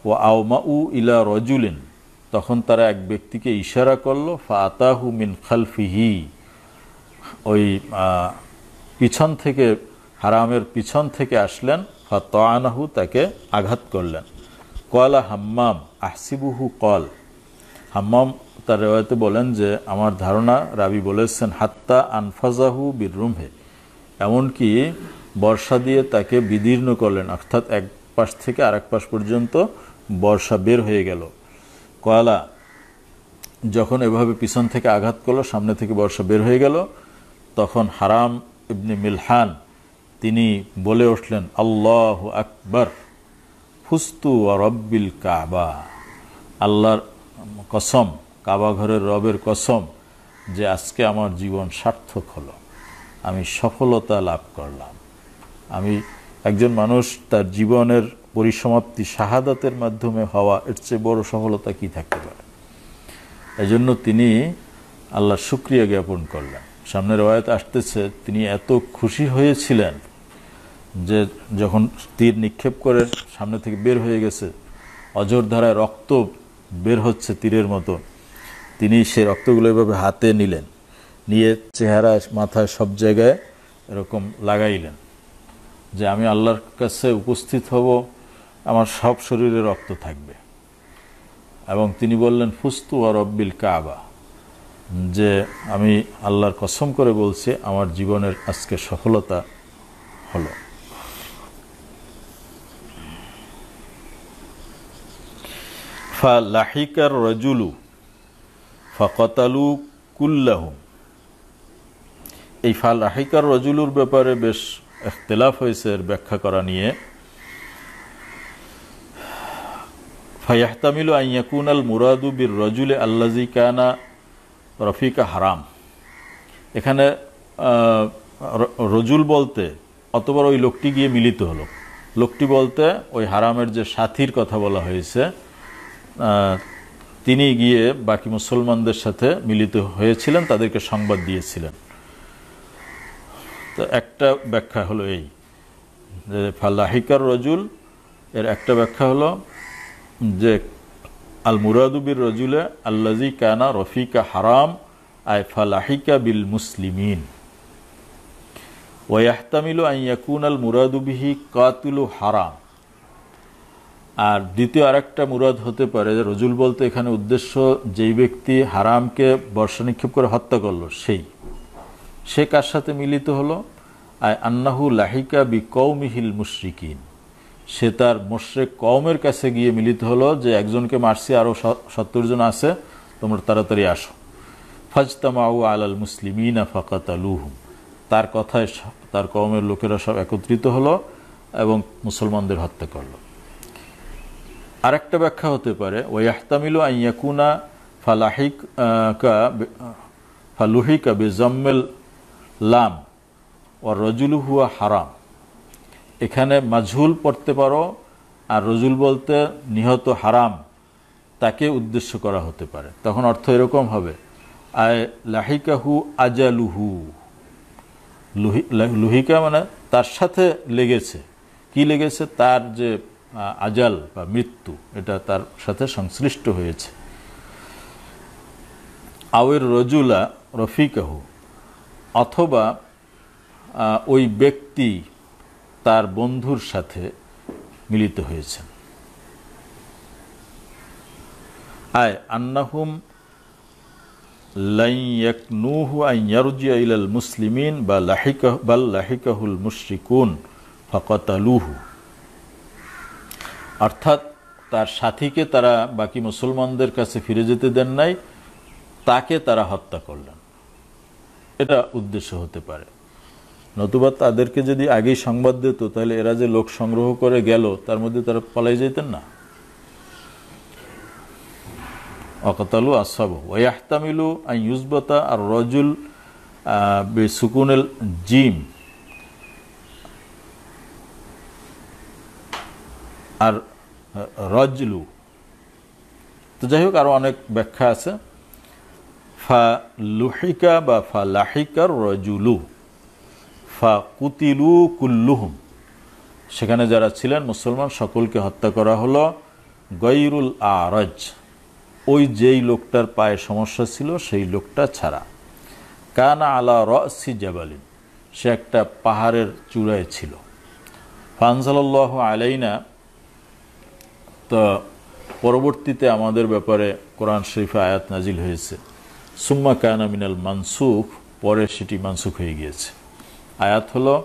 ওয়া আওমাউ ইলা রাজুলিন, তখন তারা এক ব্যক্তিকে ইশারা করলো। ফাআতাহু মিন খালফিহি, ওই পিছন থেকে, হারামের পিছন থেকে আসলেন। ফাতাআনাহু, তাকে আঘাত করলেন। কলা হাম্মাম আহসিবুহু কল, হাম্মাম তার রেওয়ায়তে বলেন যে আমার ধারণা, রাবি বলেছেন, হাত্তা আনফাজাহু বিররুমহে, এমনকি বর্ষা দিয়ে তাকে বিদীর্ণ করলেন, অর্থাৎ এক পাশ থেকে আরেক পাশ পর্যন্ত বর্ষা বের হয়ে গেল। কয়লা, যখন এভাবে পিছন থেকে আঘাত করলো, সামনে থেকে বর্ষা বের হয়ে গেল, তখন হারাম ইবনে মিলহান তিনি বলে উঠলেন, আল্লাহু আকবার, ফুস্তু ওয়া রব্বিল কাবা, আল্লাহর কসম, কাবা ঘরের রবের কসম, যে আজকে আমার জীবন সার্থক হলো, আমি সফলতা লাভ করলাম। আমি একজন মানুষ তার জীবনের পরিসমাপ্তি শাহাদাতের মাধ্যমে হওয়া, এর চেয়ে বড় সফলতা কি থাকতে পারে? এজন্য তিনি আল্লাহর শুকরিয়া জ্ঞাপন করলেন। সামনের রওয়ায়াত আসতেছে, তিনি এত খুশি হয়েছিলেন যে যখন তীর নিক্ষেপ করে সামনে থেকে বের হয়ে গেছে, অঝোর ধারায় রক্ত বের হচ্ছে তীরের মতো, তিনি সেই রক্তগুলো এভাবে হাতে নিলেন, নিয়ে চেহারা, মাথায়, সব জায়গায় এরকম লাগাইলেন, যে আমি আল্লাহর কাছে উপস্থিত হব, আমার সব শরীরে রক্ত থাকবে। এবং তিনি বললেন, ফুস্তু ওয়া রব্বিল কাবা, যে আমি আল্লাহর কসম করে বলছি, আমার জীবনের আজকে সফলতা হলো। ফালাহিকার রাজুলু ফাকাতালু কুল্লাহুম, এই ফালাহিকার রজুলুর ব্যাপারে বেশ ইখতিলাফ হয়েছে এর ব্যাখ্যা করা নিয়ে। ফায়াহতামিলু আন ইয়াকুনাল মুরাদু বির রজুলি আল্লাযী কানা রফিকা হারাম। এখানে রজুল বলতে অতবার ওই লোকটি গিয়ে মিলিত হলো। লোকটি বলতে ওই হারামের যে সাথীর কথা বলা হয়েছে, তিনি গিয়ে বাকি মুসলমানদের সাথে মিলিত হয়েছিলেন, তাদেরকে সংবাদ দিয়েছিলেন। তো একটা ব্যাখ্যা হলো এই যে ফালাহিকার রজুল, এর একটা ব্যাখ্যা হলো যে আল মুরাদু বির রজুলে আল্লাযী কানা রফিকা হারাম আই ফালাহিকা বিল মুসলিমিন। ওয়াহতামিলু আন ইয়াকুনাল মুরাদু বিহি কাতিলু হারাম। আর দ্বিতীয় আরেকটা মুরাদ হতে পারে যে রজুল বলতে এখানে উদ্দেশ্য যেই ব্যক্তি হারামকে বর্ষা নিক্ষেপ করে হত্যা করলো সে কার সাথে মিলিত হলো? আই আন্নাহু লাহিকা বি কওমিহিল মুশরিকিন। সে তার মুশরিক কওমের কাছে গিয়ে মিলিত হলো যে একজনকে মারছি, আরও 70 জন আছে, তোমরা তাড়াতাড়ি আসো। ফাজতামাউ আলাল মুসলিমিনা ফাকাতালুহুম। তার কথায় তার কওমের লোকেরা সব একত্রিত হলো এবং মুসলমানদের হত্যা করলো। আরেকটা ব্যাখ্যা হতে পারে ওয়াহতামিলু আন ইয়াকুনা ফালুহিকা বিজাম্মিল লাম ওয়া রজুলু হুয়া হারাম। এখানে মাজহুল পড়তে পারো, আর রজুল বলতে নিহত হারাম তাকে উদ্দেশ্য করা হতে পারে। তখন অর্থ এরকম হবে আয় লাহিকাহু আজালুহু। লুহিকা মানে তার সাথে লেগেছে। কি লেগেছে? তার যে আজাল বা মৃত্যু, এটা তার সাথে সংশ্লিষ্ট হয়েছে। আওয়ের রজুলা রফিকাহু, অথবা ওই ব্যক্তি তার বন্ধুর সাথে মিলিত হয়েছেন। আয় আন্নাহুম লাই ইয়াকনুহু আন ইয়ারজিয়া ইলাল মুসলিমিন বাল লাহিকাহুল মুশরিকুন ফাকাতালুহু। অর্থাৎ তার সাথীকে তারা বাকি মুসলমানদের কাছে ফিরে যেতে দেন নাই, তাকে তারা হত্যা করলেন। এটা উদ্দেশ্য হতে পারে। নতুবা তাদেরকে যদি আগেই সংবাদ দিত, তাহলে এরা যে লোক সংগ্রহ করে গেল তার মধ্যে তারা পালাই যেতেন না। অকাতালু আসহাবু ওয়াহতামিলু আন ইউজবাতা আর রজুল বিসুকুনিল জিম। আর রজলু, তো যাই হোক, আরো অনেক ব্যাখ্যা আছে। ফা লুহিকা বা ফা লাহিকার রজুলু ফা কুতিলু কুল্লুহুম। সেখানে যারা ছিলেন মুসলমান সকলকে হত্যা করা হলো। গৈরুল আরাজ, ওই যেই লোকটার পায়ে সমস্যা ছিল সেই লোকটা ছাড়া। কানা আলা রাসি জাবালিন, সে একটা পাহাড়ের চূড়ায় ছিল। ফানজালাল্লাহু আলাইনা, তো পরবর্তীতে আমাদের ব্যাপারে কোরআন শরীফে আয়াত নাজিল হয়েছে। সুম্মা কানা মিনাল মানসুখ, পরে সেটি মানসুখ হয়ে গিয়েছে। আয়াত হলো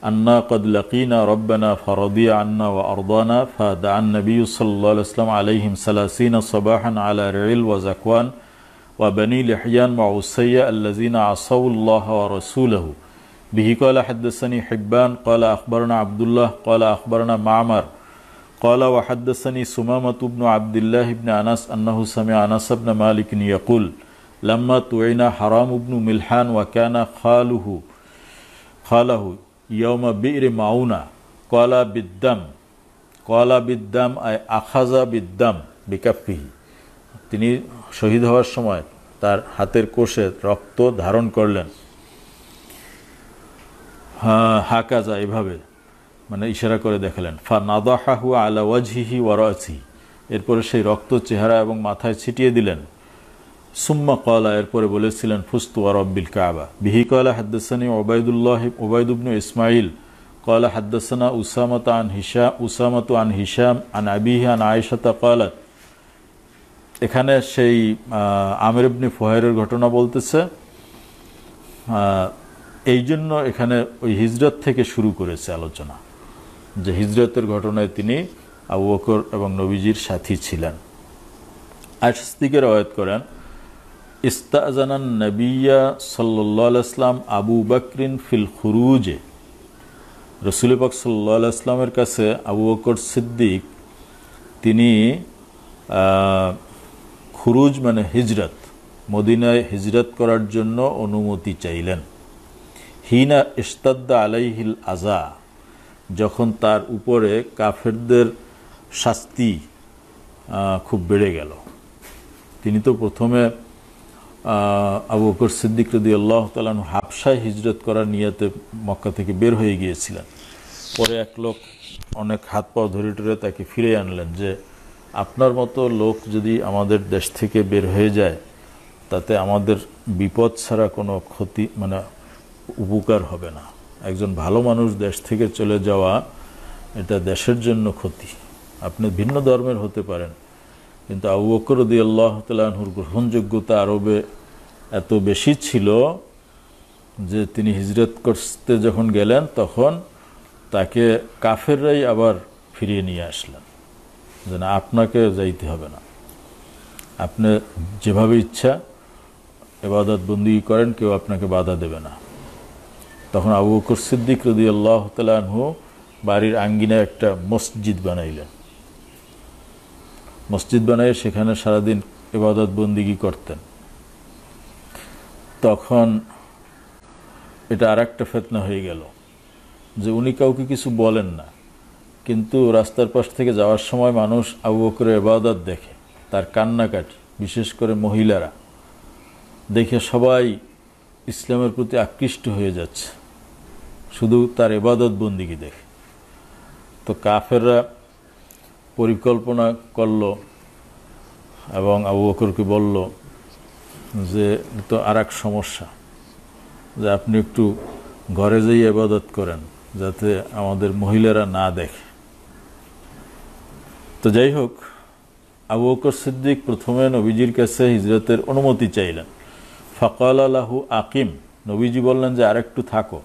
আন্না কদ লাকিনা রব্বানা ফারাদিয়া আন্না ওয়া আরদানা ফাদাআন নবী সাল্লাল্লাহু আলাইহি ওয়াসাল্লাম আলাইহিম সালাসিনা সাবাহান আলা রিল ওয়া যাকওয়ান ওয়া বনি লিহয়ান ওয়া উসাইয়া আল্লাযিনা আসাউল্লাহ ওয়া রাসূলহু বিহি ক্বালা হাদাসানি হিব্বান ক্বালা আখবারনা আব্দুল্লাহ ক্বালা আখবারনা মা'মার ক্বালা ওয়া হাদাসানি সুমামাহ ইবনে আব্দুল্লাহ ইবনে আনাস আন্নাহু সামি'a আনাস ইবনে মালিক ইয়াকুল লাম্মা তুইনা হারাম ইবনে মিলহান ওয়া কানা খালাহু ইয়াউমা বি'r মাউনা ক্বালা বিদ্দাম আই আখাযা বিদ্দাম বিকাফিহি। তিনি শহীদ হওয়ার সময় তার হাতের কোষে রক্ত ধারণ করলেন। হাকাজা, এভাবে মানে ইশারা করে দেখালেন। ফা নাদাহাহু আলা ওয়াজহিহি ওয়া রাসিহি, এরপরে সেই রক্ত চেহারা এবং মাথায় ছিটিয়ে দিলেন। সুম্মা ক্বালা, এরপরে বলেছিলেন ফুস্তু ওয়া রাব্বিল কাবা। বিহি ক্বালা হাদাসানি উবাইদ ইবনে ইসমাঈল ক্বালা হাদাসানা উসামাতু আন হিশাম আন আবিহি আন আয়েশা ক্বালাত। এখানে সেই আমির ইবনে ফুহাইরের ঘটনা বলতেছে। এই জন্য এখানে ওই হিজরত থেকে শুরু করেছে আলোচনা, যে হিজরতের ঘটনায় তিনি আবু বকর এবং নবীজির সাথী ছিলেন। আয়েশা সিদ্দিকা রওয়ায়াত করেন ইস্তাজানান নবিয়্যা সাল্লাল্লাহু আলাইহি ওয়াসাল্লাম আবু বকরিন ফিল খুরুজে, রাসূল পাক সাল্লাল্লাহু আলাইহি ওয়াসাল্লামের কাছে আবু বকর সিদ্দিক তিনি খুরুজ মানে হিজরত, মদিনায় হিজরত করার জন্য অনুমতি চাইলেন। হিনা ইস্তাদ্দা আলাইহিল আযা, যখন তার উপরে কাফেরদের শাস্তি খুব বেড়ে গেল। তিনি তো প্রথমে আবু বকর সিদ্দিক রাদিয়াল্লাহু তাআলা আনহু হাবশায় হিজরত করার নিয়তে মক্কা থেকে বের হয়ে গিয়েছিলেন। পরে এক লোক অনেক হাত পা ধরে টরে তাকে ফিরে আনলেন যে আপনার মতো লোক যদি আমাদের দেশ থেকে বের হয়ে যায় তাতে আমাদের বিপদ ছাড়া কোনো ক্ষতি মানে উপকার হবে না। একজন ভালো মানুষ দেশ থেকে চলে যাওয়া এটা দেশের জন্য ক্ষতি। আপনি ভিন্ন ধর্মের হতে পারেন, কিন্তু আবু বকর রাদিয়াল্লাহু তাআলা আনহুর গ্রহণযোগ্যতা আরবে এত বেশি ছিল যে তিনি হিজরত করতে যখন গেলেন তখন তাকে কাফেররাই আবার ফিরিয়ে নিয়ে আসলেন যে না, আপনাকে যাইতে হবে না, আপনি যেভাবে ইচ্ছা ইবাদত বন্দেগী করেন, কেউ আপনাকে বাধা দেবে না। তখন আবু বকর সিদ্দিক রাদিয়াল্লাহু তাআলা আনহু বাড়ির আঙ্গিনায় একটা মসজিদ বানাইলেন। মসজিদ বানাই সেখানে সারাদিন ইবাদত বন্দেগী করতেন। তখন এটা আর একটা ফিতনা হয়ে গেল যে উনি কাউকে কিছু বলেন না, কিন্তু রাস্তার পাশ থেকে যাওয়ার সময় মানুষ আবু বকরের ইবাদত দেখে, তার কান্নাকাটি, বিশেষ করে মহিলারা দেখে সবাই ইসলামের প্রতি আকৃষ্ট হয়ে যাচ্ছে শুধু তার ইবাদত বন্দেগী দেখে। তো কাফেররা পরিকল্পনা করল এবং আবু বকরকে বলল যে তো আর এক সমস্যা, যে আপনি একটু ঘরে যেয়ে ইবাদত করেন যাতে আমাদের মহিলারা না দেখে। তো যাই হোক, আবু বকর সিদ্দিক প্রথমে নবীজির কাছে হিজরতের অনুমতি চাইলেন। ফাকালা লাহু আকিম, নবীজি বললেন যে আর একটু থাকো,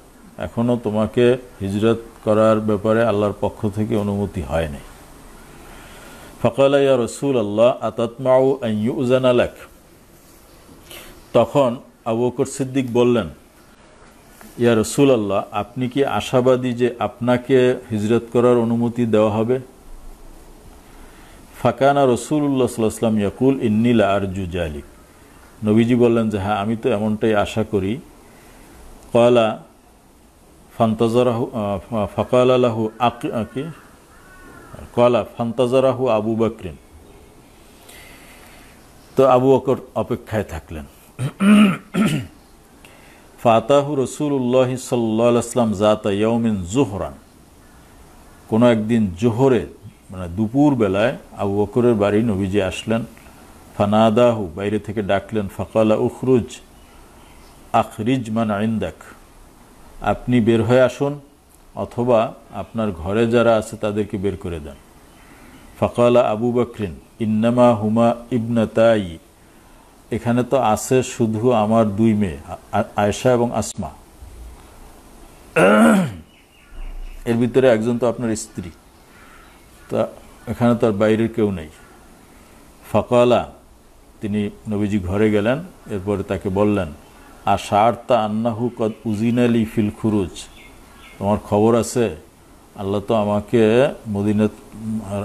এখনো তোমাকে হিজরত করার ব্যাপারে আল্লাহর পক্ষ থেকে অনুমতি হয়নি। ফাকালা ইয়া রাসূলাল্লাহ আতাতমাউ আন ইউযানা লাক, তখন আবু বকর সিদ্দিক বললেন ইয়া রাসূলাল্লাহ, আপনি কি আশাবাদী যে আপনাকে হিজরত করার অনুমতি দেওয়া হবে? ফাকানা রাসূলুল্লাহ সাল্লাল্লাহু আলাইহি ওয়াসাল্লাম ইয়াকুল ইন্নী লা আরজু যালিক, নবীজি বললেন যে হ্যাঁ, আমি তো এমনটাই আশা করি। ক্বালা ফান্তাজারাহু ফাকালা লাহু আকি ক্বালা ফান্তাজারাহু আবু বকরিন, তো আবু বকর অপেক্ষায় থাকলেন। ফাতাহু রাসূলুল্লাহ সাল্লাল্লাহু আলাইহি ওয়াসাল্লাম যাতা ইয়াউমিন যুহরান, কোনো একদিন জোহরে মানে দুপুর বেলায় আবু বকরের বাড়ি নবীজি আসলেন। ফানাদাহু, বাইরে থেকে ডাকলেন। ফাকালা উখরুজ আখরিজ মান ইনদাক, আপনি বের হয়ে আসুন অথবা আপনার ঘরে যারা আছে তাদেরকে বের করে দেন। ফাকালা আবু বকরিন ইন্নামা হুমা ইবনাতাই, এখানে তো আছে শুধু আমার দুই মেয়ে আয়েশা এবং আসমা, এর ভিতরে একজন তো আপনার স্ত্রী, তা এখানে তো আর বাইরের কেউ নেই। ফাকালা, তিনি নবীজি ঘরে গেলেন, এরপরে তাকে বললেন আশারতা আন্নাহু কদ উজিনালি ফিল খুরুজ, তোমার খবর আছে আল্লাহ তো আমাকে মদিনাত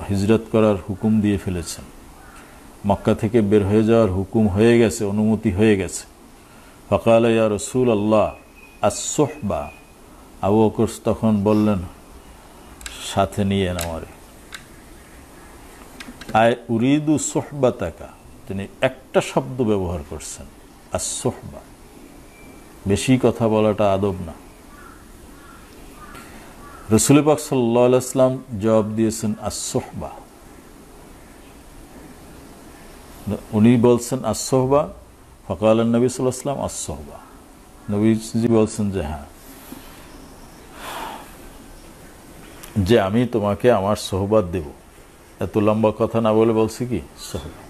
হিজরত করার হুকুম দিয়ে ফেলেছেন, মক্কা থেকে বের হয়ে যাওয়ার হুকুম হয়ে গেছে, অনুমতি হয়ে গেছে। ফাকালা ইয়া রাসূলাল্লাহ আস-সুহবা, আবু বকর তখন বললেন সাথে নিয়ে আমারে। আই উরিদু সুহবাতাকা, তিনি একটা শব্দ ব্যবহার করছেন আস-সুহবা, বেশি কথা বলাটা আদব না। রাসূল পাক সাল্লাল্লাহু আলাইহি ওয়াসাল্লাম জবাব দিয়েছেন আস-সুহবা, উনি বলছেন আস-সুহবা। ফাকালা নবী সাল্লাল্লাহু আলাইহি ওয়াসাল্লাম আস-সুহবা, নবীজি বলছেন যে হ্যাঁ, যে আমি তোমাকে আমার সোহবত দেব, এত লম্বা কথা না বলে বলছি কি সোহবত।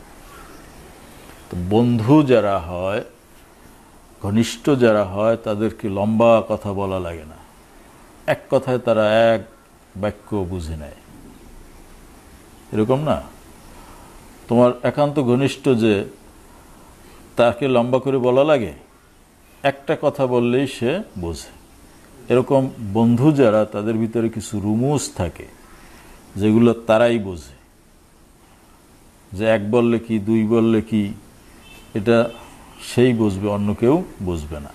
তো বন্ধু যারা হয়, ঘনিষ্ঠ যারা হয়, তাদেরকে লম্বা কথা বলা লাগে না, এক কথায় তারা এক বাক্য বুঝে নেয়, এরকম না? তোমার একান্ত ঘনিষ্ঠ যে তাকে লম্বা করে বলা লাগে? একটা কথা বললেই সে বোঝে। এরকম বন্ধু যারা, তাদের ভিতরে কিছু রুমুজ থাকে যেগুলো তারাই বোঝে, যে এক বললে কি, দুই বললে কি, এটা সেই বুঝবে, অন্য কেউ বুঝবে না।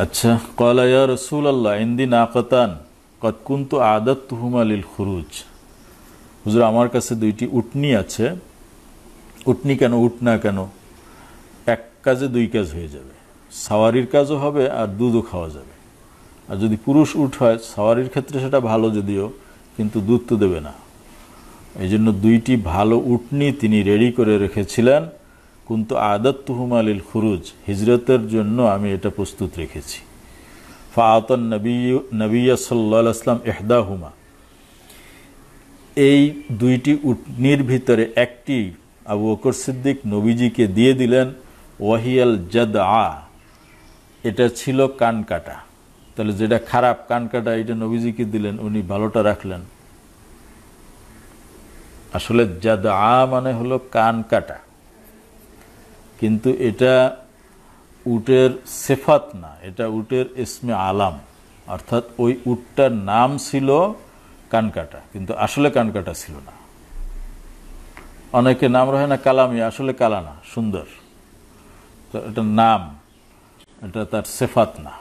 আচ্ছা, ক্বালা ইয়া রাসূলাল্লাহ ইনদি নাকাতান কদ কুনতু আদাততুহুমা লিল খুরুজ। হুজুর, আমার কাছে দুইটি উটনি আছে। উটনি কেন, উট না কেন? এক কাজে দুই কাজ হয়ে যাবে, সাওয়ারির কাজও হবে আর দুধও খাওয়া যাবে। আর যদি পুরুষ উট হয়, সাওয়ারির ক্ষেত্রে সেটা ভালো যদিও, কিন্তু দুধ তো দেবে না। এই জন্য দুইটি ভালো উটনি তিনি রেডি করে রেখেছিলেন। কুনতু আদাততুহুমা লিল খুরুজ, হিজরতের জন্য আমি এটা প্রস্তুত রেখেছি। ফাআতান নবিয়্য সাল্লাল্লাহু আলাইহি ওয়াসাল্লাম ইহদাহুমা, এই দুইটি উটনির ভিতরে একটি আবু বকর সিদ্দিক নবীজিকে দিয়ে দিলেন। ওয়াহিয়াল জাদআ, এটা ছিল কান কাটা। তাহলে যেটা খারাপ, কান কাটা, এটা নবীজিকে দিলেন, উনি ভালোটা রাখলেন। আসলে জাদআ মানে হলো কান কাটা, কিন্তু এটা উটের সিফাত না, এটা উটের ইসমে আলাম, অর্থাৎ ওই উটটার নাম ছিল কানকাটা, কিন্তু আসলে কানকাটা ছিল না। অনেকে নাম রহে না কালামি, আসলে কালা না, সুন্দর। তো এটা নাম, এটা তার সিফাত না।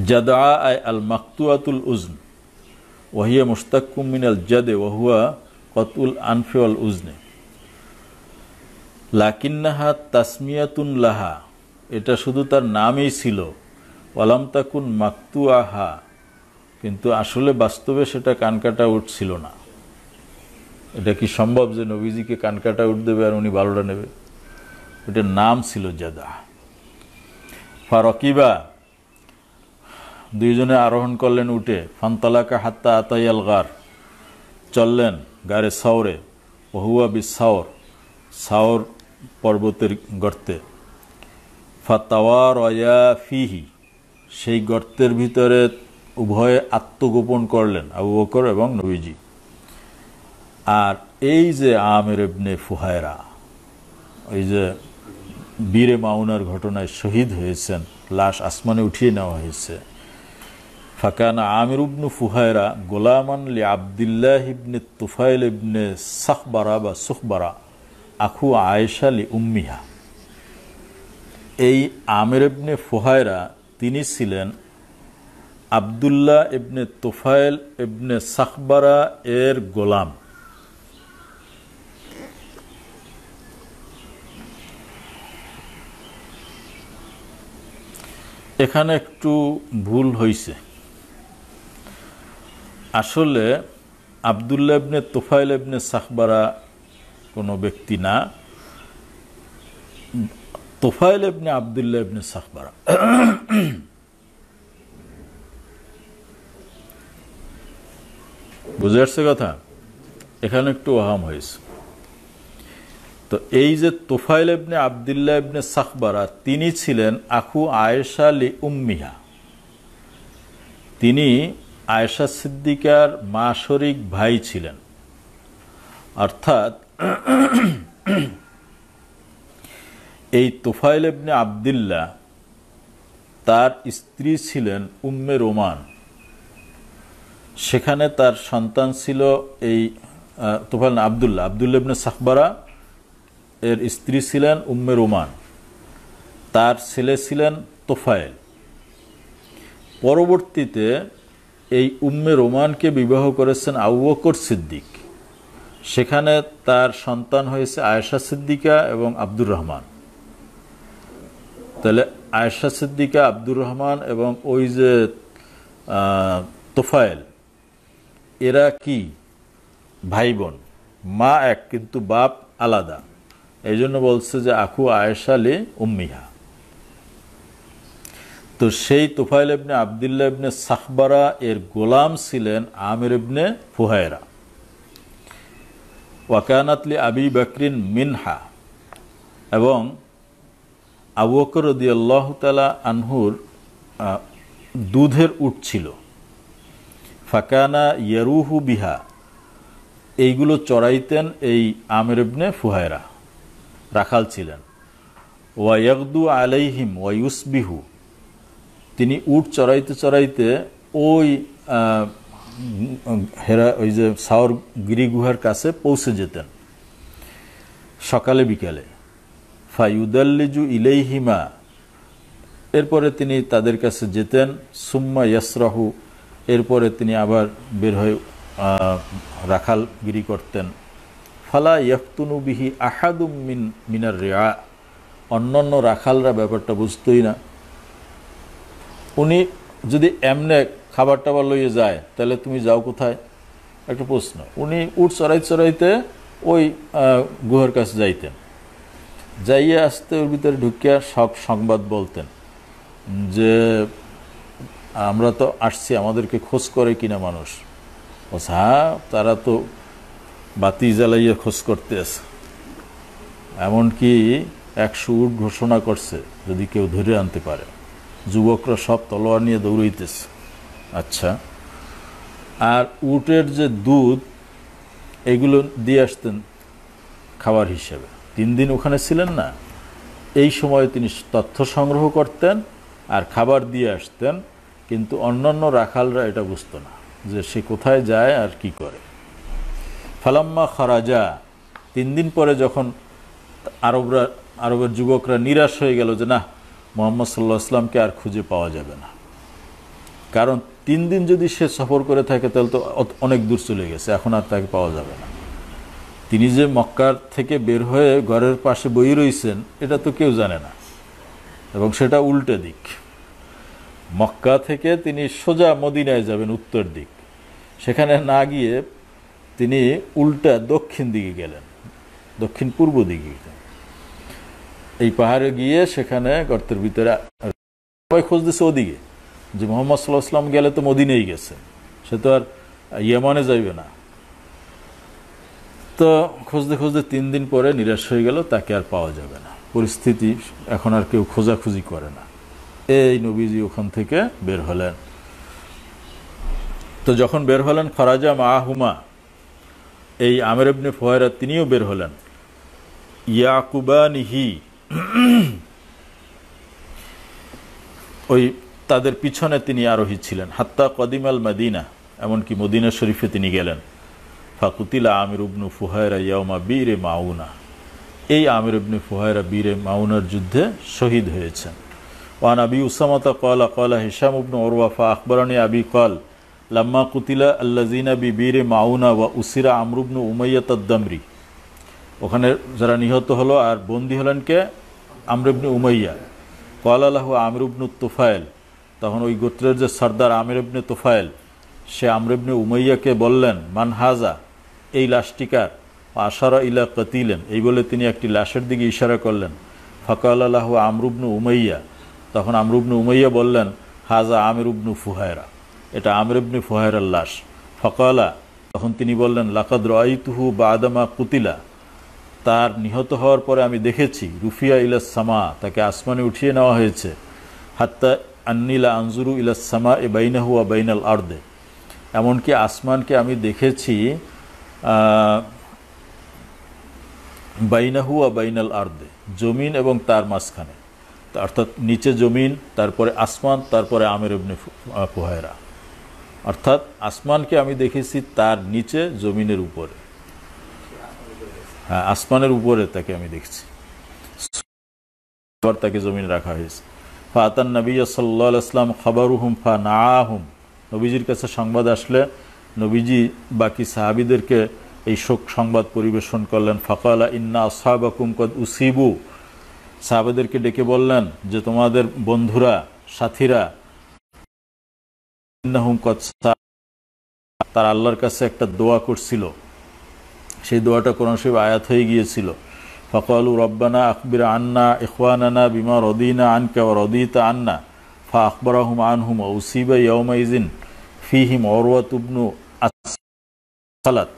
জাদআ আই আল মাকতুয়াতুল উজন ওয়াহিয়া মুশতাক্কুম মিনাল জাদে ওয়াহুয়া কতউল আনফি ওয়াল উজনে লাকিন্নাহা তাসমিয়াতুন লাহা, এটা শুধু তার নামই ছিল। ওয়ালাম তাকুন মাকতুআহা, কিন্তু আসলে বাস্তবে সেটা কানকাটা উট ছিল না। এটা কি সম্ভব যে নবীজিকে কানকাটা উট দেবে আর উনি বারোটা নেবে? এটার নাম ছিল জাদা। ফারকিবা, দুইজনে আরোহণ করলেন উঠে। ফান্তালাকা হাত্তা আতাইয়াল গার, চললেন গারে সাওরে। ওহুয়া বি সাওর, সাওর পর্বতের গর্তে। ফাতাওয়ারায়া ফিহি, সেই গর্তের ভিতরে উভয়ে আত্মগোপন করলেন, আবু বকর এবং নবীজি। আর এই যে আমির ইবনে ফুহায়রা, ওই যে বীরে মাউনার ঘটনায় শহীদ হয়েছেন, লাশ আসমানে উঠিয়ে নেওয়া হয়েছে। ফাকানা আমির ইবনে ফুহায়রা গোলামান লি আব্দুল্লাহ ইবনে তুফাইল ইবনে সাখবারা বা সুখবারা আখু আয়েশা লি উম্মিহা। এই আমির ইবনে ফুহায়রা তিনি ছিলেন আব্দুল্লাহ ইবনে তুফাইল ইবনে সাখবারা এর গোলাম। এখানে একটু ভুল হয়েছে। আসলে আব্দুল্লাহ ইবনে তুফাইল ইবনে সাখবারা কোনো ব্যক্তি না, তুফাইল ইবনে আব্দুল্লাহ ইবনে সাখবারা। বুঝে আসছে কথা? এখানে একটু ওহাম হয়েছে। তো এই যে তুফাইল ইবনে আব্দুল্লাহ ইবনে সাখবারা, তিনি ছিলেন আখু আয়েশা লি উম্মিহা, তিনি আয়েশা সিদ্দিকার মা শরিক ভাই ছিলেন। অর্থাৎ এই তুফাইল ইবনে আব্দুল্লাহ, তার স্ত্রী ছিলেন উম্মে রোমান। সেখানে তার সন্তান ছিল এই তুফাইল আব্দুল্লাহ ইবনে সাখবারা এর স্ত্রী ছিলেন উম্মে রোমান, তার ছেলে ছিলেন তুফাইল। পরবর্তীতে এই উম্মে রোমানকে বিবাহ করেছেন আবু বকর সিদ্দিক। সেখানে তার সন্তান হয়েছে আয়েশা সিদ্দিকা এবং আব্দুর রহমান। তাহলে আয়েশা সিদ্দিকা, আব্দুর রহমান এবং ওই যে তুফাইল, এরা কি ভাই বোন? মা এক কিন্তু বাপ আলাদা। এই জন্য বলছে যে আখু আয়েশা লি উম্মিহা। তো সেই তুফাইল ইবনে আব্দুল্লাহ ইবনে সাখবারা এর গোলাম ছিলেন আমির ইবনে ফুহায়রা। ওয়াকানাত লি আবি বকরিন মিনহা, এবং আবু বকর রাদিয়াল্লাহু তাআলা আনহুর দুধের উট ছিল। ফাকানা ইয়ারুহু বিহা, এইগুলো চড়াইতেন এই আমির ইবনে ফুহায়রা, রাখাল ছিলেন। ওয়াইয়াগদু আলাইহিম ওয়াইউসবিহু, তিনি উট চড়াইতে চড়াইতে ওই ওই যে সাওর গিরিগুহার কাছে পৌঁছে যেতেন সকালে বিকালে। ফায়ুদাল্লিজু ইলাইহিমা, এরপরে তিনি তাদের কাছে যেতেন। সুম্মা ইয়াসরাহু, এরপরে তিনি আবার বের হয়ে রাখালগিরি করতেন। ফালা ইয়াফতুনু বিহি আহাদুম মিনার রিয়া, অন্যান্য রাখালরা ব্যাপারটা বুঝতোই না। উনি যদি এমনে খাবার টাবার লইয়ে যায় তাহলে তুমি যাও কোথায়, একটা প্রশ্ন। উনি উট চড়াইতে চড়াইতে ওই গুহার কাছে যাইতেন, যাইয়া আসতে ওর ভিতরে ঢুকিয়া সব সংবাদ বলতেন যে আমরা তো আসছি, আমাদেরকে খোঁজ করে কিনা মানুষ। ও হ্যাঁ, তারা তো বাতি জ্বালাইয়া খোঁজ করতে আছে, এমনকি 100 উট ঘোষণা করছে যদি কেউ ধরে আনতে পারে। যুবকরা সব তলোয়ার নিয়ে দৌড়াইতেছে। আচ্ছা, আর উটের যে দুধ এগুলো দিয়ে আসতেন খাবার হিসেবে। 3 দিন ওখানে ছিলেন না, এই সময় তিনি তথ্য সংগ্রহ করতেন আর খাবার দিয়ে আসতেন, কিন্তু অন্যান্য রাখালরা এটা বুঝত না যে সে কোথায় যায় আর কি করে। ফালাম্মা খারাজা, 3 দিন পরে যখন আরবের যুবকরা নিরাশ হয়ে গেল যে না, মুহাম্মদ সাল্লাল্লাহু আলাইহি ওয়াসাল্লামকে আর খুঁজে পাওয়া যাবে না, কারণ 3 দিন যদি সে সফর করে থাকে তাহলে তো অনেক দূর চলে গেছে, এখন আর তাকে পাওয়া যাবে না। তিনি যে মক্কার থেকে বের হয়ে ঘরের পাশে বই রয়েছেন এটা তো কেউ জানে না, এবং সেটা উল্টো দিক। মক্কা থেকে তিনি সোজা মদিনায় যাবেন, উত্তর দিক, সেখানে না গিয়ে তিনি উল্টা দক্ষিণ দিকে গেলেন, দক্ষিণ পূর্ব দিকে। এই পাহাড়ে গিয়ে সেখানে গর্তের ভিতরে সবাই খোঁজ দিচ্ছে ওদিকে, যে মুহাম্মদ সাল্লাল্লাহু আলাইহি ওয়াসাল্লাম গেলে তো মদিনায় গেছে, সে তো আর ইয়েমানে যাইবে না। তো খুঁজতে খুঁজতে 3 দিন পরে নিরাশ হয়ে গেল, তাকে আর পাওয়া যাবে না। পরিস্থিতি এখন আর কেউ খোঁজাখুঁজি করে না। এই নবীজি ওখান থেকে বের হলেন। তো যখন বের হলেন, খরাজা মাহুমা, এই আমির ইবনে ফুহায়রা তিনিও বের হলেন। ইয়াকুবানিহি, ওই তাদের পিছনে তিনি আরোহী ছিলেন। হাত্তা কদিমাল মদিনা, এমনকি মদিনা শরীফে তিনি গেলেন। ফাকুতিলা আমির ইবনে ফুহায়রা ইয়াউমা বীরে মাউনা, এই আমির ইবনে ফুহায়রা বীরে মাউনার যুদ্ধে শহীদ হয়েছেন। ওয়ান আবি উসামাতা ক্বালা ক্বালা হিশাম ইবনে উরওয়া ফাআখবারানি আবি ক্বাল লাম্মা কুতিলা আল্লাযিনা বিবীরে মাউনা ওয়া উসিরা আমর ইবনে উমাইয়াত আদ-দামরি, ওখানে যারা নিহত হলো আর বন্দী হলেন কে? আমর ইবনে উমাইয়া। ক্বালা লাহু আমির ইবনে তুফাইল, তখন ওই গোত্রের যে সর্দার আমির ইবনে তুফাইল, সে আমর ইবনে উমাইয়াকে বললেন, মান হাজা, এই লাশটিকার। আশারা ইলা কাতিলেন, এই বলে তিনি একটি লাশের দিকে ইশারা করলেন। ফাকালা লাহু আমর ইবনে উমাইয়া, তখন আমর ইবনে উমাইয়া বললেন, হাজা আমির ইবনে ফুহায়রা, এটা আমির ইবনে ফুহায়রার লাশ। ফাকালা, তখন তিনি বললেন, লাকাদ রাআইতুহু বাদামা কুতিলা, তার নিহত হওয়ার পরে আমি দেখেছি, রুফিয়া ইলাস সামা, তাকে আসমানে উঠিয়ে নেওয়া হয়েছে। হাত্তা আন্নিলা আনজুরু ইলাস সামা এ বাইনাহু ওয়া বাইনাল আরদে, এমনকি আসমানকে আমি দেখেছি বাইনাহু ওয়া বাইনাল আরদে, জমিন এবং তার মাঝখানে, অর্থাৎ নিচে জমিন, তারপরে আসমান, তারপরে আমির ইবনে ফুহায়রা। অর্থাৎ আসমানকে আমি দেখেছি তার নিচে, জমিনের উপরে। হ্যাঁ, আসমানের উপরে তাকে আমি দেখছি, তাকে জমিন রাখা হয়েছে। ফাতান নবী সাল্লাল্লাহু আলাইহি ওয়াসাল্লাম খাবারুহুম ফানাআহুম, নবীজির কাছে সংবাদ আসলে নবীজি বাকি সাহাবীদেরকে এই শোক সংবাদ পরিবেশন করলেন। ফাকালা ইন্না আসহাবাকুম কদ উসিবু, সাহাবাদেরকে ডেকে বললেন যে তোমাদের বন্ধুরা, সাথীরা, ইন্নাহুম কদ, তার আল্লাহর কাছে একটা দোয়া করছিল, সেই দোয়াটা কোরআন শরীফে আয়াত হয়ে গিয়েছিল। ফাকালু রব্বানা আখবির আন্না ইখওয়ানানা বিমা রদিনা আনকা ওয়া রদিতা আন্না ফাআখবারাহুম আনহুম ওয়া উসিবা ইয়াউমাইযিন ফীহিম উরওয়াত ইবনু আস-সালাত,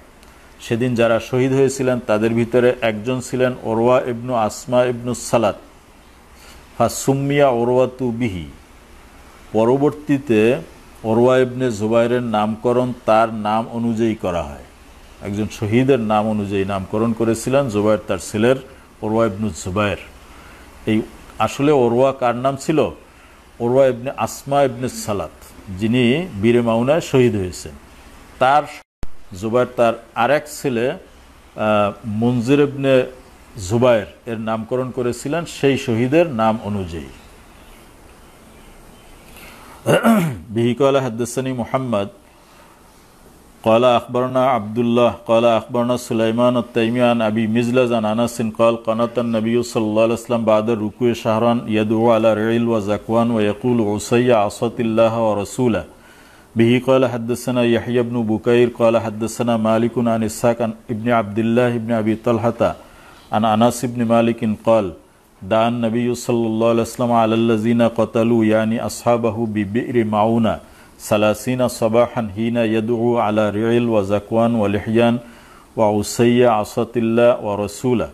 সেদিন যারা শহীদ হয়েছিলেন তাদের ভিতরে একজন ছিলেন উরওয়া ইবনু আসমা ইবনু সালাত। ফাসুম্মিয়া উরওয়াতু বিহি, পরবর্তীতে উরওয়া ইবনে জুবাইরের নামকরণ তার নাম অনুযায়ী করা হয়। একজন শহীদের নাম অনুযায়ী নামকরণ করেছিলেন জুবাইর তার ছেলের উরওয়া ইবনে জুবাইর। এই আসলে উরওয়া কার নাম ছিল? উরওয়া ইবনে আসমা ইবনে সালাত, যিনি বীরে মাউনায় শহীদ হয়েছেন। তার জুবাইর তার আরেক ছেলে মুনজির ইবনে জুবাইর এর নামকরণ করেছিলেন সেই শহীদের নাম অনুযায়ী। বিহি ক্বালা হাদদাসানি মুহাম্মদ قال أخبرنا عبد الله قال أخبرنا سليمان التيمي عن أبي مزلز عن أنس قال قنط النبي صلى الله عليه وسلم بعد الركوع شهرا يدعو على رعيل وزكوان ويقول عصي عصت الله ورسوله. به قال حدثنا يحيى بن بكير قال حدثنا مالك عن إسحاق ابن عبد الله بن أبي طلحة عن أنس بن مالك قال دعا النبي صلى الله عليه وسلم على الذين قتلوا يعني أصحابه ببئر معونة 30 صباحا حين يدعو على رعيل وزكوان ولحيان وعصي عصت الله ورسوله.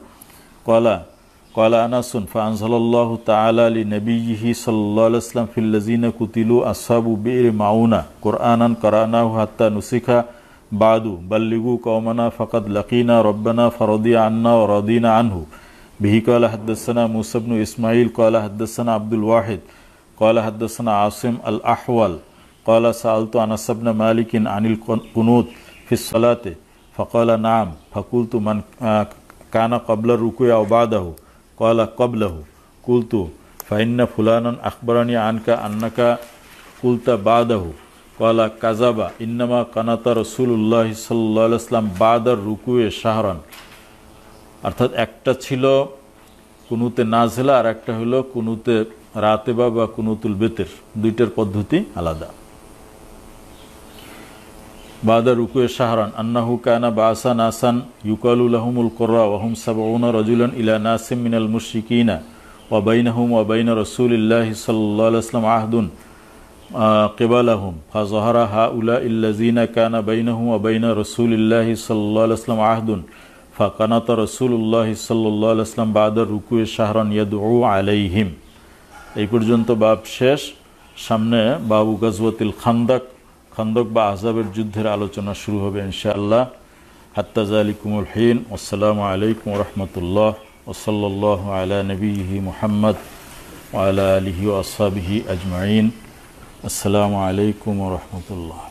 قال أنس فأنزل الله تعالى لنبيه صلى الله عليه وسلم في الذين قتلوا أصحاب بئر معونة قرآنا قرأناه حتى نسخ بعد بلغوا قومنا فقد لقينا ربنا فرضي عنا ورضينا عنه. به قال حدثنا موسى بن إسماعيل قال حدثنا عبد الواحد قال حدثنا عاصم الأحول قال سألت أنس بن مالك عن القنوت في الصلاة فقال نعم فقلت من كان قبل الركوع أو بعده قال قبله قلت فإن فلانا أخبرني عنك أنك قلت بعده قال كذب إنما قنط رسول الله صلى الله عليه وسلم بعد الركوع شهرا. অর্থাৎ একটা ছিল কুনুতে নাজেলা আর একটা হলো কুনুতে রাতেবা বা কুনুতুল বেতের, দুইটার পদ্ধতি আলাদা। بعد ركوع شهرا أنه كان بعث ناسا يقال لهم القراء وهم 70 رجلا إلى ناس من المشركين وبينهم وبين رسول الله صلى الله عليه وسلم عهد قبلهم فظهر هؤلاء الذين كان بينهم وبين رسول الله صلى الله عليه وسلم عهد فقنط رسول الله صلى الله عليه وسلم بعد ركوع شهرا يدعو عليهم. এই পর্যন্ত বাব শেষ। সামনে বাবু গাজওয়াতিল খান্দক, খান্দক বা আহজাবের যুদ্ধের আলোচনা শুরু হবে ইনশাআল্লাহ। হাত্তা যালিকুমুল হিন। আসসালামু আলাইকুম ওয়া রাহমাতুল্লাহ ওয়া সাল্লাল্লাহু আলা নবিয়িহি মুহাম্মদ ওয়া আলা আলিহি ওয়া আসহাবিহি আজমাইন। আসসালামু আলাইকুম ওয়া রাহমাতুল্লাহ।